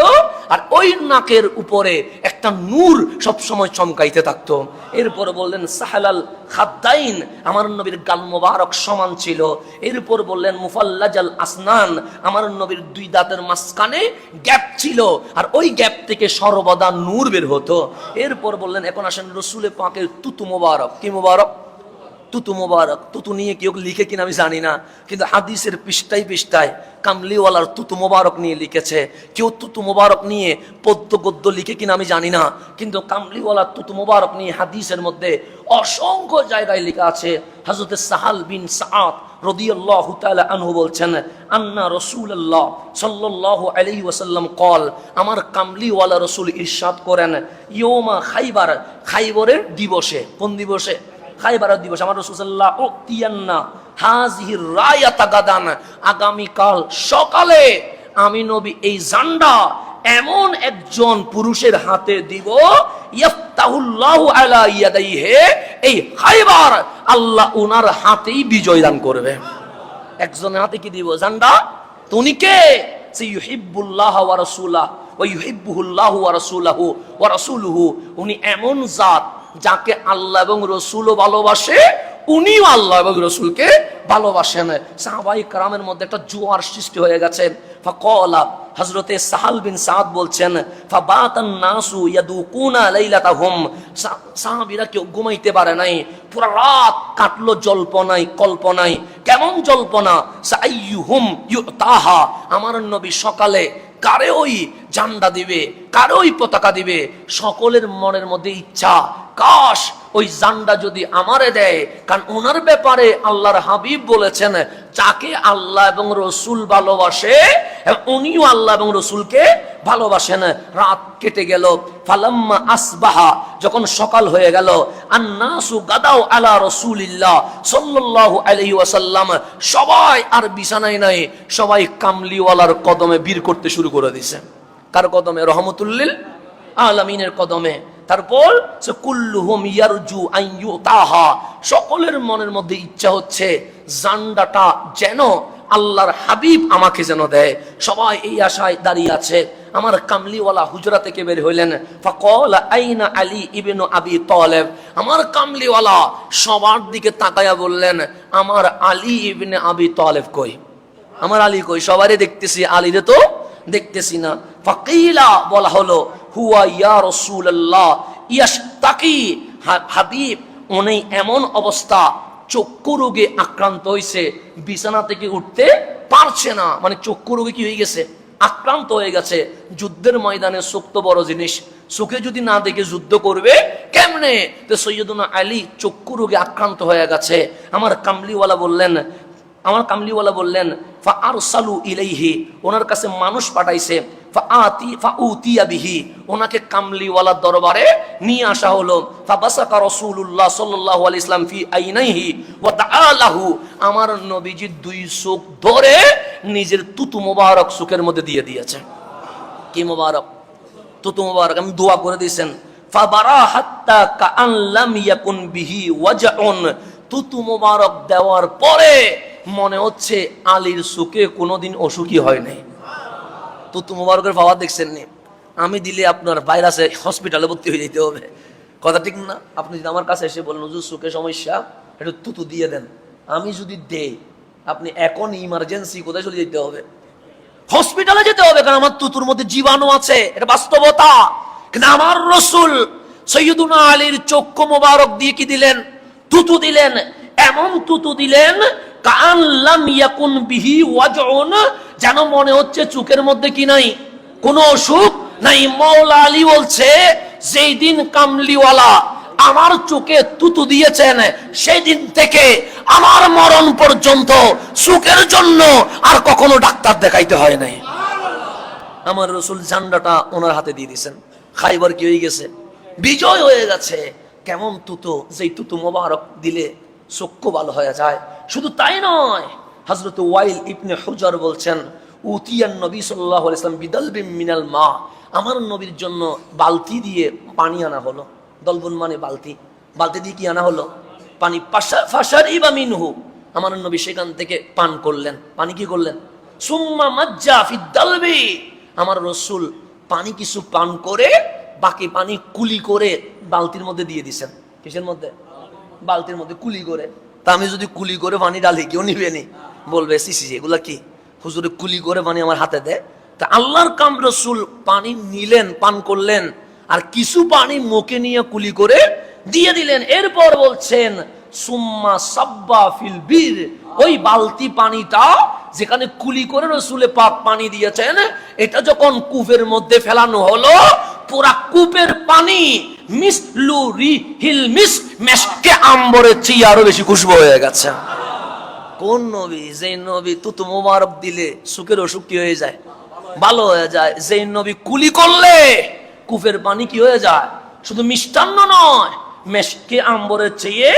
A: আর ওই নাকের উপরে একটা নূর সব সময় চমকাইতে থাকতো। এরপর বললেন সাহালাল খাদ্দাইন, আমার নবীর গাল মোবারক সমান ছিল। এরপর বললেন মুফাল্লাজাল আসনান, আমার নবীর দুই দাঁতের মাঝখানে গ্যাপ ছিল, আর ওই গ্যাপ থেকে সর্বদা নূর বের হতো। এরপর বললেন এখন আসেন রসুলে পাকের তুতু মোবারক। কি মোবারক? তুতু মোবারক। তুতু নিয়ে কেউ লিখে কিনা আমি জানি না, কিন্তু হাদিসের পৃষ্ঠায় পৃষ্ঠায় কামলিওয়ালার তুতু মোবারক নিয়ে লিখেছে। কেউ তুতু মোবারক নিয়ে পদ্য গদ্য লিখে কিনা আমি জানি না, কিন্তু কামলিওয়ালার তুতু মোবারক নিয়ে হাদিসের মধ্যে অসংখ্য জায়গায় লেখা আছে। হযরত সাহাল বিন সাআদ রাদিয়াল্লাহু তাআলা আনহু বলছেন আন্না রাসূলুল্লাহ সাল্লাল্লাহু আলাইহি ওয়াসাল্লাম কল, আমার কামলিওয়ালা রাসূল ইরশাদ করেন ইয়ৌমা খাইবার, খাইবরের দিবসে। কোন দিবসে? খাইবারের দিবস। আমার রাসূল সাল্লাল্লাহু আলাইহি ওয়াসাল্লাম উতিয়ান্না হাযিহির রায়াতা গাদান, আগামীকাল সকালে আমি নবী এই ঝান্ডা এমন একজন পুরুষের হাতে দিব, ইয়াফতাহুল্লাহু আলা ইয়াদাইহি, এই খাইবার আল্লাহ ওনার হাতেই বিজয় দান করবে। একজনের হাতে কি দিব? ঝান্ডা। উনি কে? সে ইউহিব্বুল্লাহ ওয়া রাসূলাহু ওয়া ইউহিব্বুহুল্লাহু ওয়া রাসূলুহু ওয়া রাসূলুহু, উনি এমন জাত যাকে আল্লাহ এবং রসুলও ভালোবাসে, উনিও আল্লাহ এবং রসুলকে ভালোবাসেন। সাহাবায়ে কেরামের মধ্যে একটা জোয়ার সৃষ্টি হয়ে গেছে। ফাকালা, হযরতে সাহাল বিন সাদ বলছেন ফাবাতান নাসু ইয়াদুকুনা লাইলাতাহুম, সাহাবীরা কেউ ঘুমাইতে পারে নাই, পুরো রাত কাটলো জল্পনায় কল্পনায়। কেমন জল্পনা? সাইয়ুহুম ইউতাহা, আমার নবী সকালে কারে ওই ঝান্ডা দিবে, কারে ওই পতাকা দিবে। সকলের মনের মধ্যে ইচ্ছা, কাশ ওই ঝান্ডা যদি আমারে দেয়, কারণ ওনার ব্যাপারে আল্লাহর হাবিব বলেছেন যাকে আল্লাহ এবং রসুল ভালোবাসে উনিও আল্লাহ এবং রসুলকে ভালোবাসেন। রাত কেটে গেল। ফালাম্মা আসবাহা, যখন সকাল হয়ে গেল, আন্নাসু গাদাও আলা রাসূলিল্লাহ সাল্লাল্লাহু আলাইহি ওয়াসাল্লাম, সবাই আর বিছানায় নাই, সবাই কামলিওয়ালার কদমে বীর করতে শুরু করে দিয়েছে। কার কদমে? রহমতুল্লিল আলামিনের কদমে। তারপর সে কুল্লুহুম ইয়ারজু আন ইউতাহা, সকলের মনের মধ্যে ইচ্ছা হচ্ছে জান্ডাটা যেন আল্লাহর হাবিব আমাকে যেন দেয়। সবাই এই আশায় দাঁড়িয়ে আছে। আমার কামলিওয়ালা হুজরা থেকে বের হইলেন। ফাকালা আইনা আলী ইবনে আবি তালেব, আমার কামলিওয়ালা সবার দিকে তাকায়া বললেন আমার আলী ইবনে আবি তালেব কই? আমার আলী কই? সবারই দেখতেছি, আলীরে তো দেখতেছি না। ফাকিলা, বলা হলো হুয়া ইয়া রাসূলুল্লাহ ইয়াশতাকি, হাবিব উনি এমন অবস্থা, চক্ষু রোগে আক্রান্ত হয়েছে, বিছানা থেকে উঠতে পারছে না। মানে চক্ষু রোগে কি হয়ে গেছে? আক্রান্ত হয়ে গেছে। যুদ্ধের ময়দানে চোখ তো বড় জিনিস, চোখে যদি না দেখে যুদ্ধ করবে কেমনে? তো সৈয়দনা আলী চক্ষু রোগে আক্রান্ত হয়ে গেছে। আমার কামলিওয়ালা বললেন ফা আরসালু ইলাইহি, ওনার কাছে মানুষ পাঠাইছে। ফাউতিয়া বিহি, ওনাকে কামলিওয়ালার দরবারে নিয়ে আসা হলো। ফাবাসাকা রাসূলুল্লাহ সাল্লাল্লাহু আলাইহি ওয়াসাল্লাম ফি আইনাইহি ওয়া তাআলাহু, আমার নবীজি দুই চোখ ধরে নিজের তুতু মোবারক চোখের মধ্যে দিয়ে দিয়েছে। কি মোবারক? তুতু মোবারক। আমি দোয়া করে দিয়েছেন ফাবারা হাত্তা কাআন লাম ইয়াকুন বিহি ওয়াজউন, তুতু মোবারক দেওয়ার পরে মনে হচ্ছে আলীর চোখে কোনোদিন অসুখী হয় নাই। তুতু মোবারকের পাওয়ার দেখছেন নি? আমি দিলে আপনার ভাইরাসে হসপিটালে ভর্তি হয়ে যেতে হবে, কথা ঠিক না? আপনি যদি আমার কাছে এসে বলেন হুজুর চোখে সমস্যা, একটু তুতু দিয়ে দেন, আমি যদি দেই আপনি এখন ইমার্জেন্সি কোথায় চলে যেতে হবে? হসপিটালে যেতে হবে, কারণ আমার তুতুর মধ্যে জীবাণু আছে, এটা বাস্তবতা। কিন্তু আমার রসুল সৈয়দুনা আলীর চক্ষু মোবারক দিয়ে কি দিলেন? তুতু দিলেন। এমন তুতু দিলেন কান লাম ইয়াকুন বিহি ওয়াজউন, যেন মনে হচ্ছে চোখের মধ্যে কি নাই, কোনো অসুখ নাই। মাওলা আলী বলছে যেই দিন কামলিওয়ালা আমার চোখে তুতু দিয়েছেন, সেই দিন থেকে আমার মরণ পর্যন্ত চোখের জন্য আর কখনো ডাক্তার দেখাইতে হয় নাই। আমার রসুল ঝান্ডাটা ওনার হাতে দিয়ে দিয়েছেন। খাইবার কি হয়ে গেছে? বিজয় হয়ে গেছে। কেমন তুতু, যেই তুতু মোবারক দিলে চক্ষু ভালো হয়ে যায়। শুধু তাই নয়, হযরত ওয়াইল ইবনে হুজর বলছেন উতিয়ান নবী সাল্লাল্লাহু আলাইহি ওয়াসাল্লাম বিদালবিন মিনাল মা, আমার নবীর জন্য বালতি দিয়ে পানি আনা হলো। দলবুন মানে বালতি, বালতি দিয়ে কি আনা হলো? পানি। ফাশারিবা মিনহু, আমার নবী সেখান থেকে পান করলেন। পানি কি করলেন? সুম্মা মাজ্জা ফিদ দালবি, আমার রসুল পানি কিছু পান করে বাকি পানি কুলি করে বালতির মধ্যে দিয়ে দিছেন। কিসের মধ্যে? বালতির মধ্যে কুলি করে। তা আমি যদি কুলি করে পানি ডালি কেউ নিবে নি, বলবে সিসি এগুলা কি, হুজুরে কুলি করে পানি আমার হাতে দেয়। তা আল্লাহর কাম রসুল পানি নিলেন, পান করলেন, আর কিছু পানি মুখে নিয়ে কুলি করে দিয়ে দিলেন। এরপর বলছেন সুম্মা সাব্বা ফিল বীর, ওই বালতি পানিটা যেখানে কুলি করে রসুলে পাক পানি দিয়েছেন, এটা যখন কূপের মধ্যে ফেলানো হলো, পুরা কূপের পানি মিসলু রিহিল মেশকে আম্বরের চেয়ে আরো বেশি খুশবু হয়ে গেছে। কোন নবী? যে নবী তুতু মোবারক দিলে সুখের অসুখ কি হয়ে যায়? ভালো হয়ে যায়। যে নবী কুলি করলে কূপের পানি কি হয়ে যায়? শুধু মিষ্টান্ন নয়, মেশকে আম্বরের চেয়ে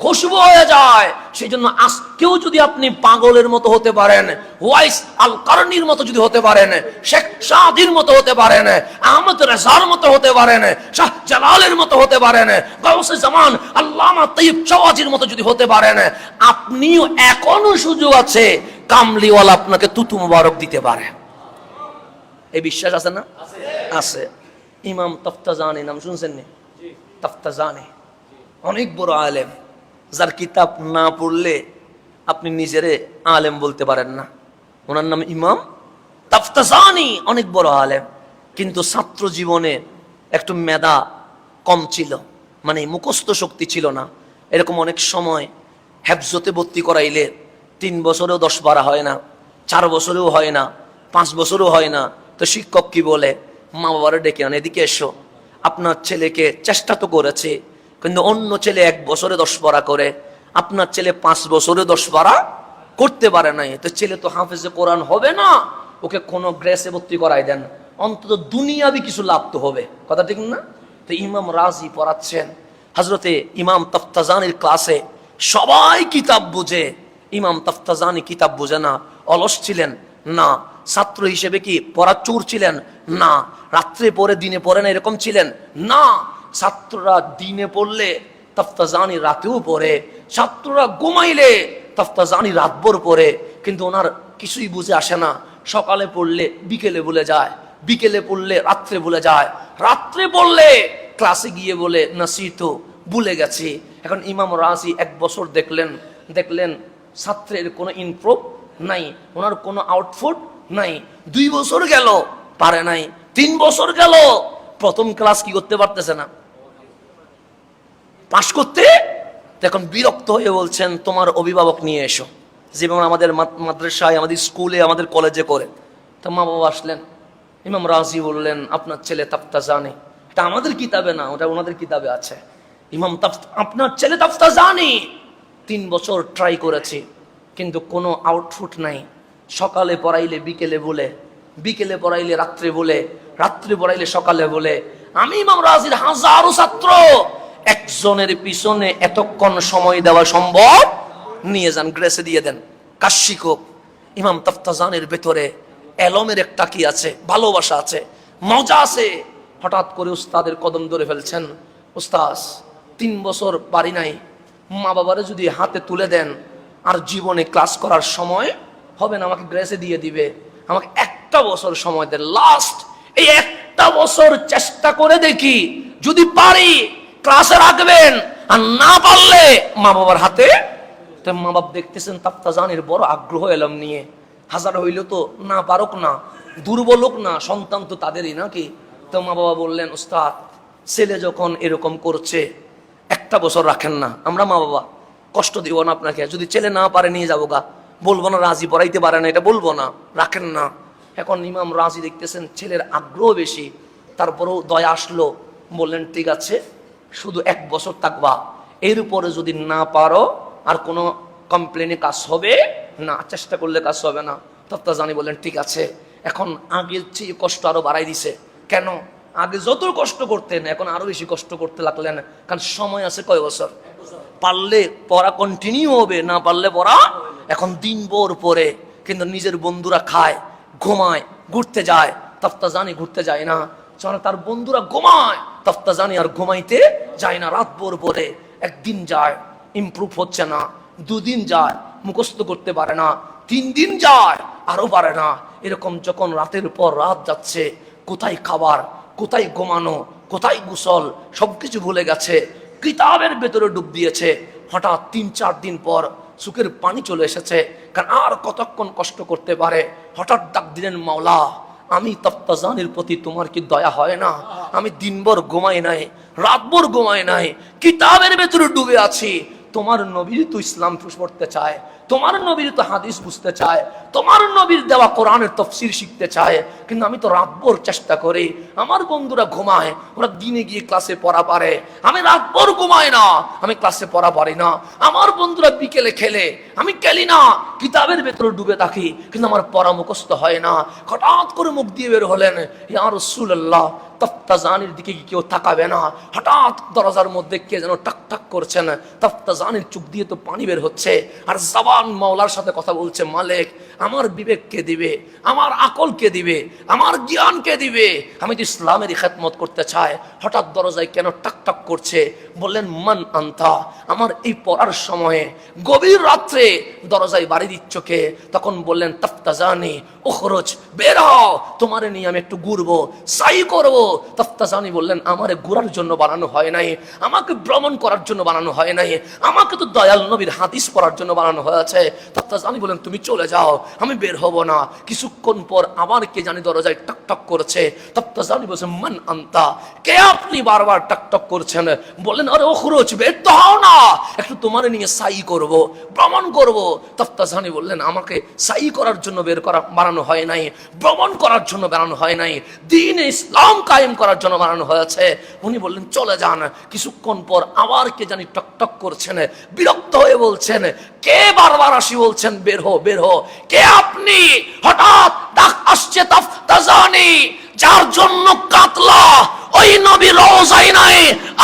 A: খুশবু হয়ে যায়। সেই জন্য আজকেও যদি আপনি পাগলের মতো হতে পারেন, ওয়াইস আল কারনির মতো যদি হতে পারেন, শেখ সাদির মতো হতে পারেন, আহমদ রেজার মতো হতে পারেন, শাহ জালালের মতো হতে পারেন, গাউসে জামান আল্লামা তাইয়্যিব শাওয়াজির মতো যদি হতে পারেন, আপনিও এখনো সুযোগ আছে কামলিওয়ালা আপনাকে তুতু মুবারক দিতে পারে। এই বিশ্বাস আছে না? আছে। ইমাম তাফতাজানি নাম শুনছেন নি? তাফতাজানি অনেক বড় আলেম, যার কিতাব না পড়লে আপনি নিজেরে আলেম বলতে পারেন না। ওনার নাম ইমাম তাফতাজানি, অনেক বড় আলেম। কিন্তু ছাত্র জীবনে একটু মেধা কম ছিল, মানে মুখস্থ শক্তি ছিল না। এরকম অনেক সময় হেফজতে ভর্তি করাইলে 3 বছরেও 10-12 হয় না, 4 বছরেও হয় না, 5 বছরও হয় না। তো শিক্ষক কি বলে? মা বাবারা ডেকে আনে, এদিকে এসো, আপনার ছেলেকে চেষ্টা তো করেছে, কিন্তু অন্য ছেলে 1 বছরে 10 পারা করে, আপনার ছেলে 5 বছরে 10 পারা করতে পারে নাই। তো ছেলে তো হাফেজে কোরআন হবে না, ওকে কোনো গ্রেসে ভর্তি করাই দেন, অন্তত দুনিয়াবি কিছু লাভ তো হবে, কথা ঠিক না? তো ইমাম রাজি পড়াচ্ছেন, হযরতে ইমাম তাফতাজানির ক্লাসে সবাই কিতাব বুঝে, ইমাম তাফতাজানি কিতাব বুঝে না। অলস ছিলেন না, ছাত্র হিসেবে কি পড়া চোর ছিলেন না, রাত্রে পড়ে দিনে পড়ে না এরকম ছিলেন না। ছাত্ররা দিনে পড়লে তাফতাজানি রাতেও পড়ে, ছাত্ররা ঘুমাইলে তাফতাজানি রাতভর পড়ে, কিন্তু ওনার কিছুই বুঝে আসে না। সকালে পড়লে বিকেলে ভুলে যায়, বিকেলে পড়লে রাত্রে ভুলে যায়, রাত্রে পড়লে ক্লাসে গিয়ে বলে নাসিত, ভুলে গেছি। এখন ইমাম রাজি 1 বছর দেখলেন ছাত্রের কোনো ইমপ্রুভ নাই, ওনার কোনো আউটপুট নাই। 2 বছর গেল, পারে নাই। 3 বছর গেল, প্রথম ক্লাস কি করতে পারতেছে না, পাশ করতে। এখন বিরক্ত হয়ে বলছেন তোমার অভিভাবক নিয়ে এসো, যেমন আমাদের মাদ্রাসায়, আমাদের স্কুলে, আমাদের কলেজে করে। তো মা বাবা আসলেন, ইমাম রাজি বললেন আপনার ছেলে তাফতাজানি, এটা আমাদের কিতাবে না, ওটা ওনাদের কিতাবে আছে। ইমাম আপনার ছেলে তাফতাজানি 3 বছর ট্রাই করেছে, কিন্তু কোনো আউটপুট নাই। সকালে পড়াইলে বিকেলে বলে, বিকেলে পড়াইলে রাত্রে বলে, রাত্রে পড়াইলে সকালে বলে। আমি ইমাম রাজির হাজারো ছাত্র, একজনের পিছনে এতক্ষণ সময় দেওয়া সম্ভব? নিয়ে যান, গ্রেসে দিয়ে দেন, কাজ শিখুক। ইমাম তাফতাজানের ভেতরে এলমের একটা কি আছে, ভালোবাসা আছে, মজা আছে। হঠাৎ করে উস্তাদের কদম ধরে ফেলছেন, উস্তাদ 3 বছর পারি নাই, মা বাবারে যদি হাতে তুলে দেন আর জীবনে ক্লাস করার সময় হবে না, আমাকে গ্রেসে দিয়ে দিবে, আমাকে একটা বছর সময় দেন, লাস্ট এই একটা বছর চেষ্টা করে দেখি, যদি পারি ক্লাসে রাখবেন, আর না পারলে মা বাবার হাতে। তো মা বাপ দেখতেছেন তাফতাজানির বড় আগ্রহ এলম নিয়ে, হাজার হইল তো না পারুক না, দুর্বল হোক না, সন্তান তো তাদেরই নাকি। তো মা বাবা বললেন, উস্তাদ ছেলে যখন এরকম করছে একটা বছর রাখেন না, আমরা মা বাবা কষ্ট দিব না আপনাকে, যদি ছেলে না পারে নিয়ে যাবো গা, বলবো না রাজি পড়াইতে পারে না, এটা বলবো না, রাখেন না। এখন ইমাম রাজি দেখতেছেন ছেলের আগ্রহ বেশি, তারপরেও দয়া আসলো, বললেন ঠিক আছে শুধু এক বছর থাকবা, এর উপরে যদি না পারো আর কোনো কমপ্লেনে কাজ হবে না, চেষ্টা করলে কাজ হবে না। তাফতাজানি বললেন ঠিক আছে। এখন আগের চেয়ে কষ্ট আরো বাড়াই দিছে, কেন? আগে যত কষ্ট করতেন এখন আরো বেশি কষ্ট করতে লাগলেন, কারণ সময় আছে কয় বছর, পারলে পড়া কন্টিনিউ হবে, না পারলে পড়া এখন দিন ভোর পরে। কিন্তু নিজের বন্ধুরা খায়, ঘুমায়, ঘুরতে যায়, তাফতাজানি ঘুরতে যায় না, তার বন্ধুরা ঘুমায়, তাফতাজানি আর ঘুমাইতে যায় না, রাত ভোর পরে। একদিন যায় ইমপ্রুভ হচ্ছে না, দুদিন যায় মুখস্থ করতে পারে না, 3 দিন যায় আরো পারে না। এরকম যখন রাতের পর রাত যাচ্ছে, কোথায় খাবার, কোথায় ঘুমানো, কোথায় গোসল, সবকিছু ভুলে গেছে, কিতাবের ভেতরে ডুব দিয়েছে। হঠাৎ 3-4 দিন পর চোখের পানি চলে এসেছে, কারণ আর কতক্ষণ কষ্ট করতে পারে। হঠাৎ ডাক দিলেন, মাওলা আমি তাফতাজানির প্রতি তোমার কি দয়া হয় না? আমি দিনভর ঘুমাই নাই, রাতভর ঘুমাই নাই, কিতাবের ভেতরে ডুবে আছি, তোমার নবীর তো ইসলাম পড়তে চায়, তোমার নবীর তো হাদিস বুঝতে চায়, তোমার নবীর দেওয়া কোরআনের তাফসীর শিখতে চায়, কিন্তু আমি তো রাতভর চেষ্টা করি, আমার বন্ধুরা ঘুমায়, ওরা দিনে গিয়ে ক্লাসে পড়া পারে, আমি রাতভর ঘুমাই না, আমি ক্লাসে পড়া পারি না, আমার বন্ধুরা বিকেলে খেলে, আমি খেলি না, কিতাবের ভেতরে ডুবে থাকি, কিন্তু আমার পড়া মুখস্থ হয় না। হঠাৎ করে মুখ দিয়ে বের হলেন, ইয়া রাসূলুল্লাহ তাফতাজানির দিকে কি কেউ তাকাবে না? হঠাৎ দরজার মধ্যে কে যেন টাক টাক করছেন, তাফতাজানির চোখ দিয়ে তো পানি বের হচ্ছে, আর জবান মাওলার সাথে কথা বলছে, মালিক আমার বিবেক কে দিবে, আমার আকল কে দিবে, আমার জ্ঞান কে দিবে, আমি তো ইসলামের খেদমত করতে চাই। হঠাৎ দরজায় কেন টাক টাক করছে, বললেন মান আনতা, আমার এই পড়ার সময়ে গভীর রাত্রে দরজায় বাড়ি দিচ্ছ কে? তখন বললেন তাফতাজানি উখরুজ, বের হও, তোমারে নিয়ে আমি একটু ঘুরবো, সাই করবো। তাফতাজানি বললেন, আমারে ঘোরার জন্য বানানো হয় নাই, আমাকে ভ্রমণ করার জন্য বানানো হয় নাই, আমাকে তো দয়াল নবীর হাদিস পড়ার জন্য বানানো হয়েছে। তাফতাজানি বলেন, তুমি চলে যাও, আমি বের হব না। কিছুক্ষণ পর আবার কে জানি দরজায় টক টক করছে। তাফতাজানি বলেন, মান আনতা, কে আপনি বারবার টক টক করছেন? বললেন, আরে উখরুজ, বের তো হও না, একটু তোমারে নিয়ে সাই করব, ভ্রমণ করব। তাফতাজানি বললেন, আমাকে সাই করার জন্য বের করা বানানো হয় নাই, ভ্রমণ করার জন্য বানানো হয় নাই, দ্বীন ইসলাম কায়েম করার জন্য বানানো হয়েছে। উনি বললেন, চলে যান। কিছুক্ষণ পর আবার কে জানি টক টক করছেন, বিরক্ত হয়ে বলছেন, কে বারবার আসি বলছেন বের হো বের হো, কে আপনি? হঠাৎ ডাক আসছে, তাফতাজানি যার জন্য কাতলা ওই নবী রওজায় নাই,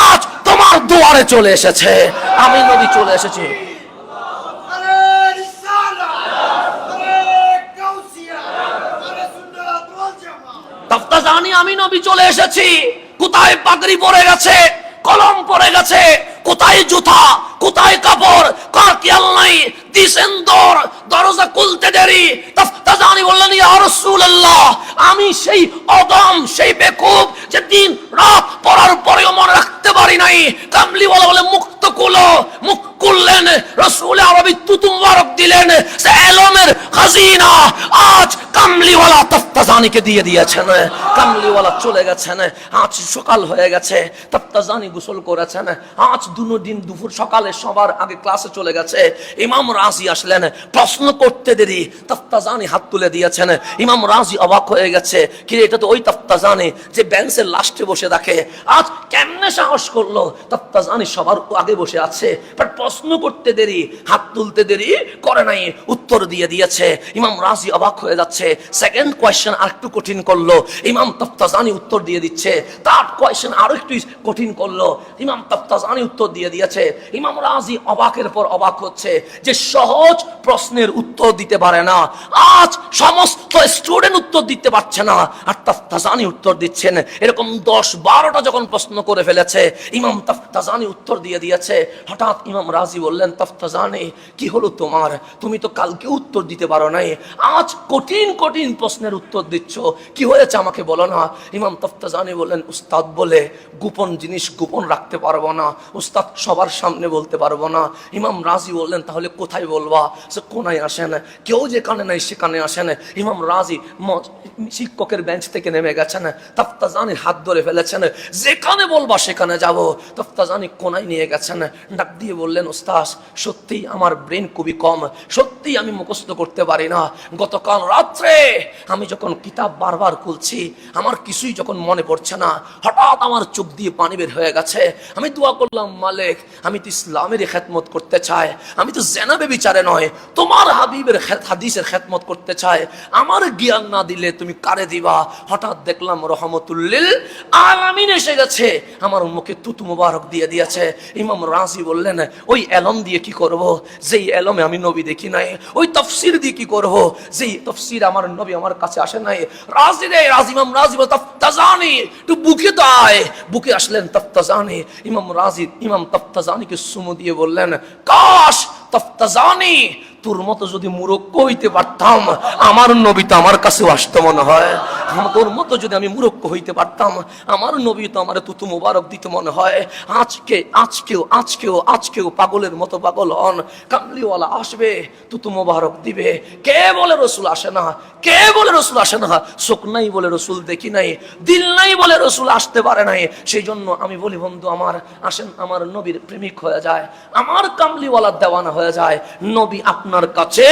A: আজ তোমার দুয়ারে চলে এসেছে, আমি নবী চলে এসেছি। তাফতাজানি আমি নবী চলে এসেছি। কোথায় পাগড়ি পরে গেছে, কলম পরে গেছে, কোথায় জুতা, কোথায় কাপড়, কার খেয়াল নাই, দিছেন দরজা খুলতে দেরি। তাফতাজানি বললেন, ইয়া রাসূলুল্লাহ, আমি সেই অদম, সেই বেকুব যে দিন রাত পড়ার পরেও মনে রাখতে পারি নাই। কামলিওয়ালা বলে, মুখ তো খুলো। মুখ খুললেন, রাসূল আরবি তুতু মুবারক দিলেন, সে ইলমের খাজিনা আজ কামলিওয়ালা তাফতাজানিকে দিয়ে দিয়েছেন। কামলিওয়ালা চলে গেছেন, আজ সকাল হয়ে গেছে, তাফতাজানি গোসল করেছেন, আজ দিন দুপুর সকালে সবার আগে ক্লাসে চলে গেছে। ইমাম রাজি আসলেন, প্রশ্ন করতে দেরি, তাফতাজানি হাত তুলে দিয়েছেন। ইমাম রাজি অবাক হয়ে গেছে, কি এটা তো ওই তাফতাজানি যে বেঞ্চের লাস্টে বসে থাকে, আজ কেমনে সাহস করলো? তাফতাজানি সবার আগে বসে আছে, বাট প্রশ্ন করতে দেরি, হাত তুলতে দেরি করে নাই, উত্তর দিয়ে দিয়েছে। ইমাম রাজি অবাক হয়ে যাচ্ছে। সেকেন্ড কোয়েশ্চেন আর একটু কঠিন করলো, ইমাম তাফতাজানি উত্তর দিয়ে দিচ্ছে। থার্ড কোয়েশ্চেন আরো একটু কঠিন করলো, ইমাম তাফতাজানি উত্তর দিয়ে দিয়েছে। ইমাম রাজি অবাকের পর অবাক হচ্ছে যে সহজ প্রশ্নের উত্তর দিতে পারে না, আজ সমস্ত স্টুডেন্ট উত্তর দিতে পারছে না, আর তাফতাজানি উত্তর দিচ্ছেন। এরকম 10-12টা যখন প্রশ্ন করে ফেলেছে, ইমাম তাফতাজানি উত্তর দিয়ে দিয়েছে। হঠাৎ ইমাম রাজি বললেন, তফতাজানি, কি হলো তোমার? তুমি তো কালকে উত্তর দিতে পারো নাই, আজ কঠিন কঠিন প্রশ্নের উত্তর দিচ্ছ, কি হয়েছে আমাকে বলো না। ইমাম তফতাজানি বললেন, উস্তাদ বলে গোপন জিনিস গোপন রাখতে পারবো না, উস্তাদ সবার সামনে বলতে পারবো না। ইমাম রাজি বললেন, তাহলে কোথায় বলবা? সে কোনায় আসেন, কেউ যেখানে নাই সেখানে আসেন। ইমাম রাজি শিক্ষকের বেঞ্চ থেকে নেমে গেছেন, তফতাজানির হাত ধরে ফেলেছেন, যেখানে বলবা সেখানে যাব। তফতাজানি কোনায় নিয়ে গেছেন, ডাক দিয়ে বললেন, উস্তাদ সত্যি আমার ব্রেন খুবই কম, সত্যি আমি মুখস্থ করতে পারি না। গতকাল রাত্রে আমি যখন কিতাব বারবার খুলছি, আমার কিছুই যখন মনে পড়ছে না, হঠাৎ আমার চোখ দিয়ে পানি বের হয়ে গেছে। আমি দোয়া করলাম, মালিক আমি তো ইসলামের খেদমত করতে চাই, আমি তো জেনাবে বিচারে নয়, তোমার হাবিবের হাদিসের খেদমত করতে চাই, আমার জ্ঞান না দিলে তুমি কারে দিবা? হঠাৎ দেখলাম রহমতুল্লিল আলামিন এসে গেছে, আমার মুখে তুতু মুবারক দিয়ে দিয়েছে। ইমাম রাজি বললেন, ওই এলম দিয়ে কি করব, যেই এলমে আমি নবী দেখি নাই? ওই তাফসীর দিয়ে কি করব, যেই তাফসীর আমার নবী আমার কাছে আসে নাই? রাজি রে রাজি। ইমাম রাজি বলে, তফতাজানি একটু বুকে দায়। বুকে আসলেন তফতাজানি, ইমাম তফতাজানিকে চুমু দিয়ে বললেন, কাশ তফতাজানি তোর মতো যদি মুরক্ক হইতে পারতাম, আমার নবী তো আমার কাছেও আসতো মনে হয়। তোর মতো যদি আমি মুরক্ক হইতে পারতাম, আমার নবী তো আমার তুতু মুবারক দিতে মনে হয়। আজকেও পাগলের মতো পাগল হন, কামলিওয়ালা আসবে, তুতু মুবারক দিবে। কে বলে রসুল আসে না? কে বলে রসুল আসে না? চোখ নাই বলে রসুল দেখি নাই, দিল নাই বলে রসুল আসতে পারে নাই। সেই জন্য আমি বলি, বন্ধু আমার, আসেন আমার নবীর প্রেমিক হয়ে যায়, আমার কামলিওয়ালা দেওয়ানা হয়ে যায়, নবী আপনার কাছে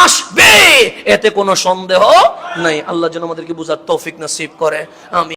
A: আসবে, এতে কোনো সন্দেহ নাই। আল্লাহ যেন আমাদেরকে বুঝার তৌফিক নসিব করে। আমি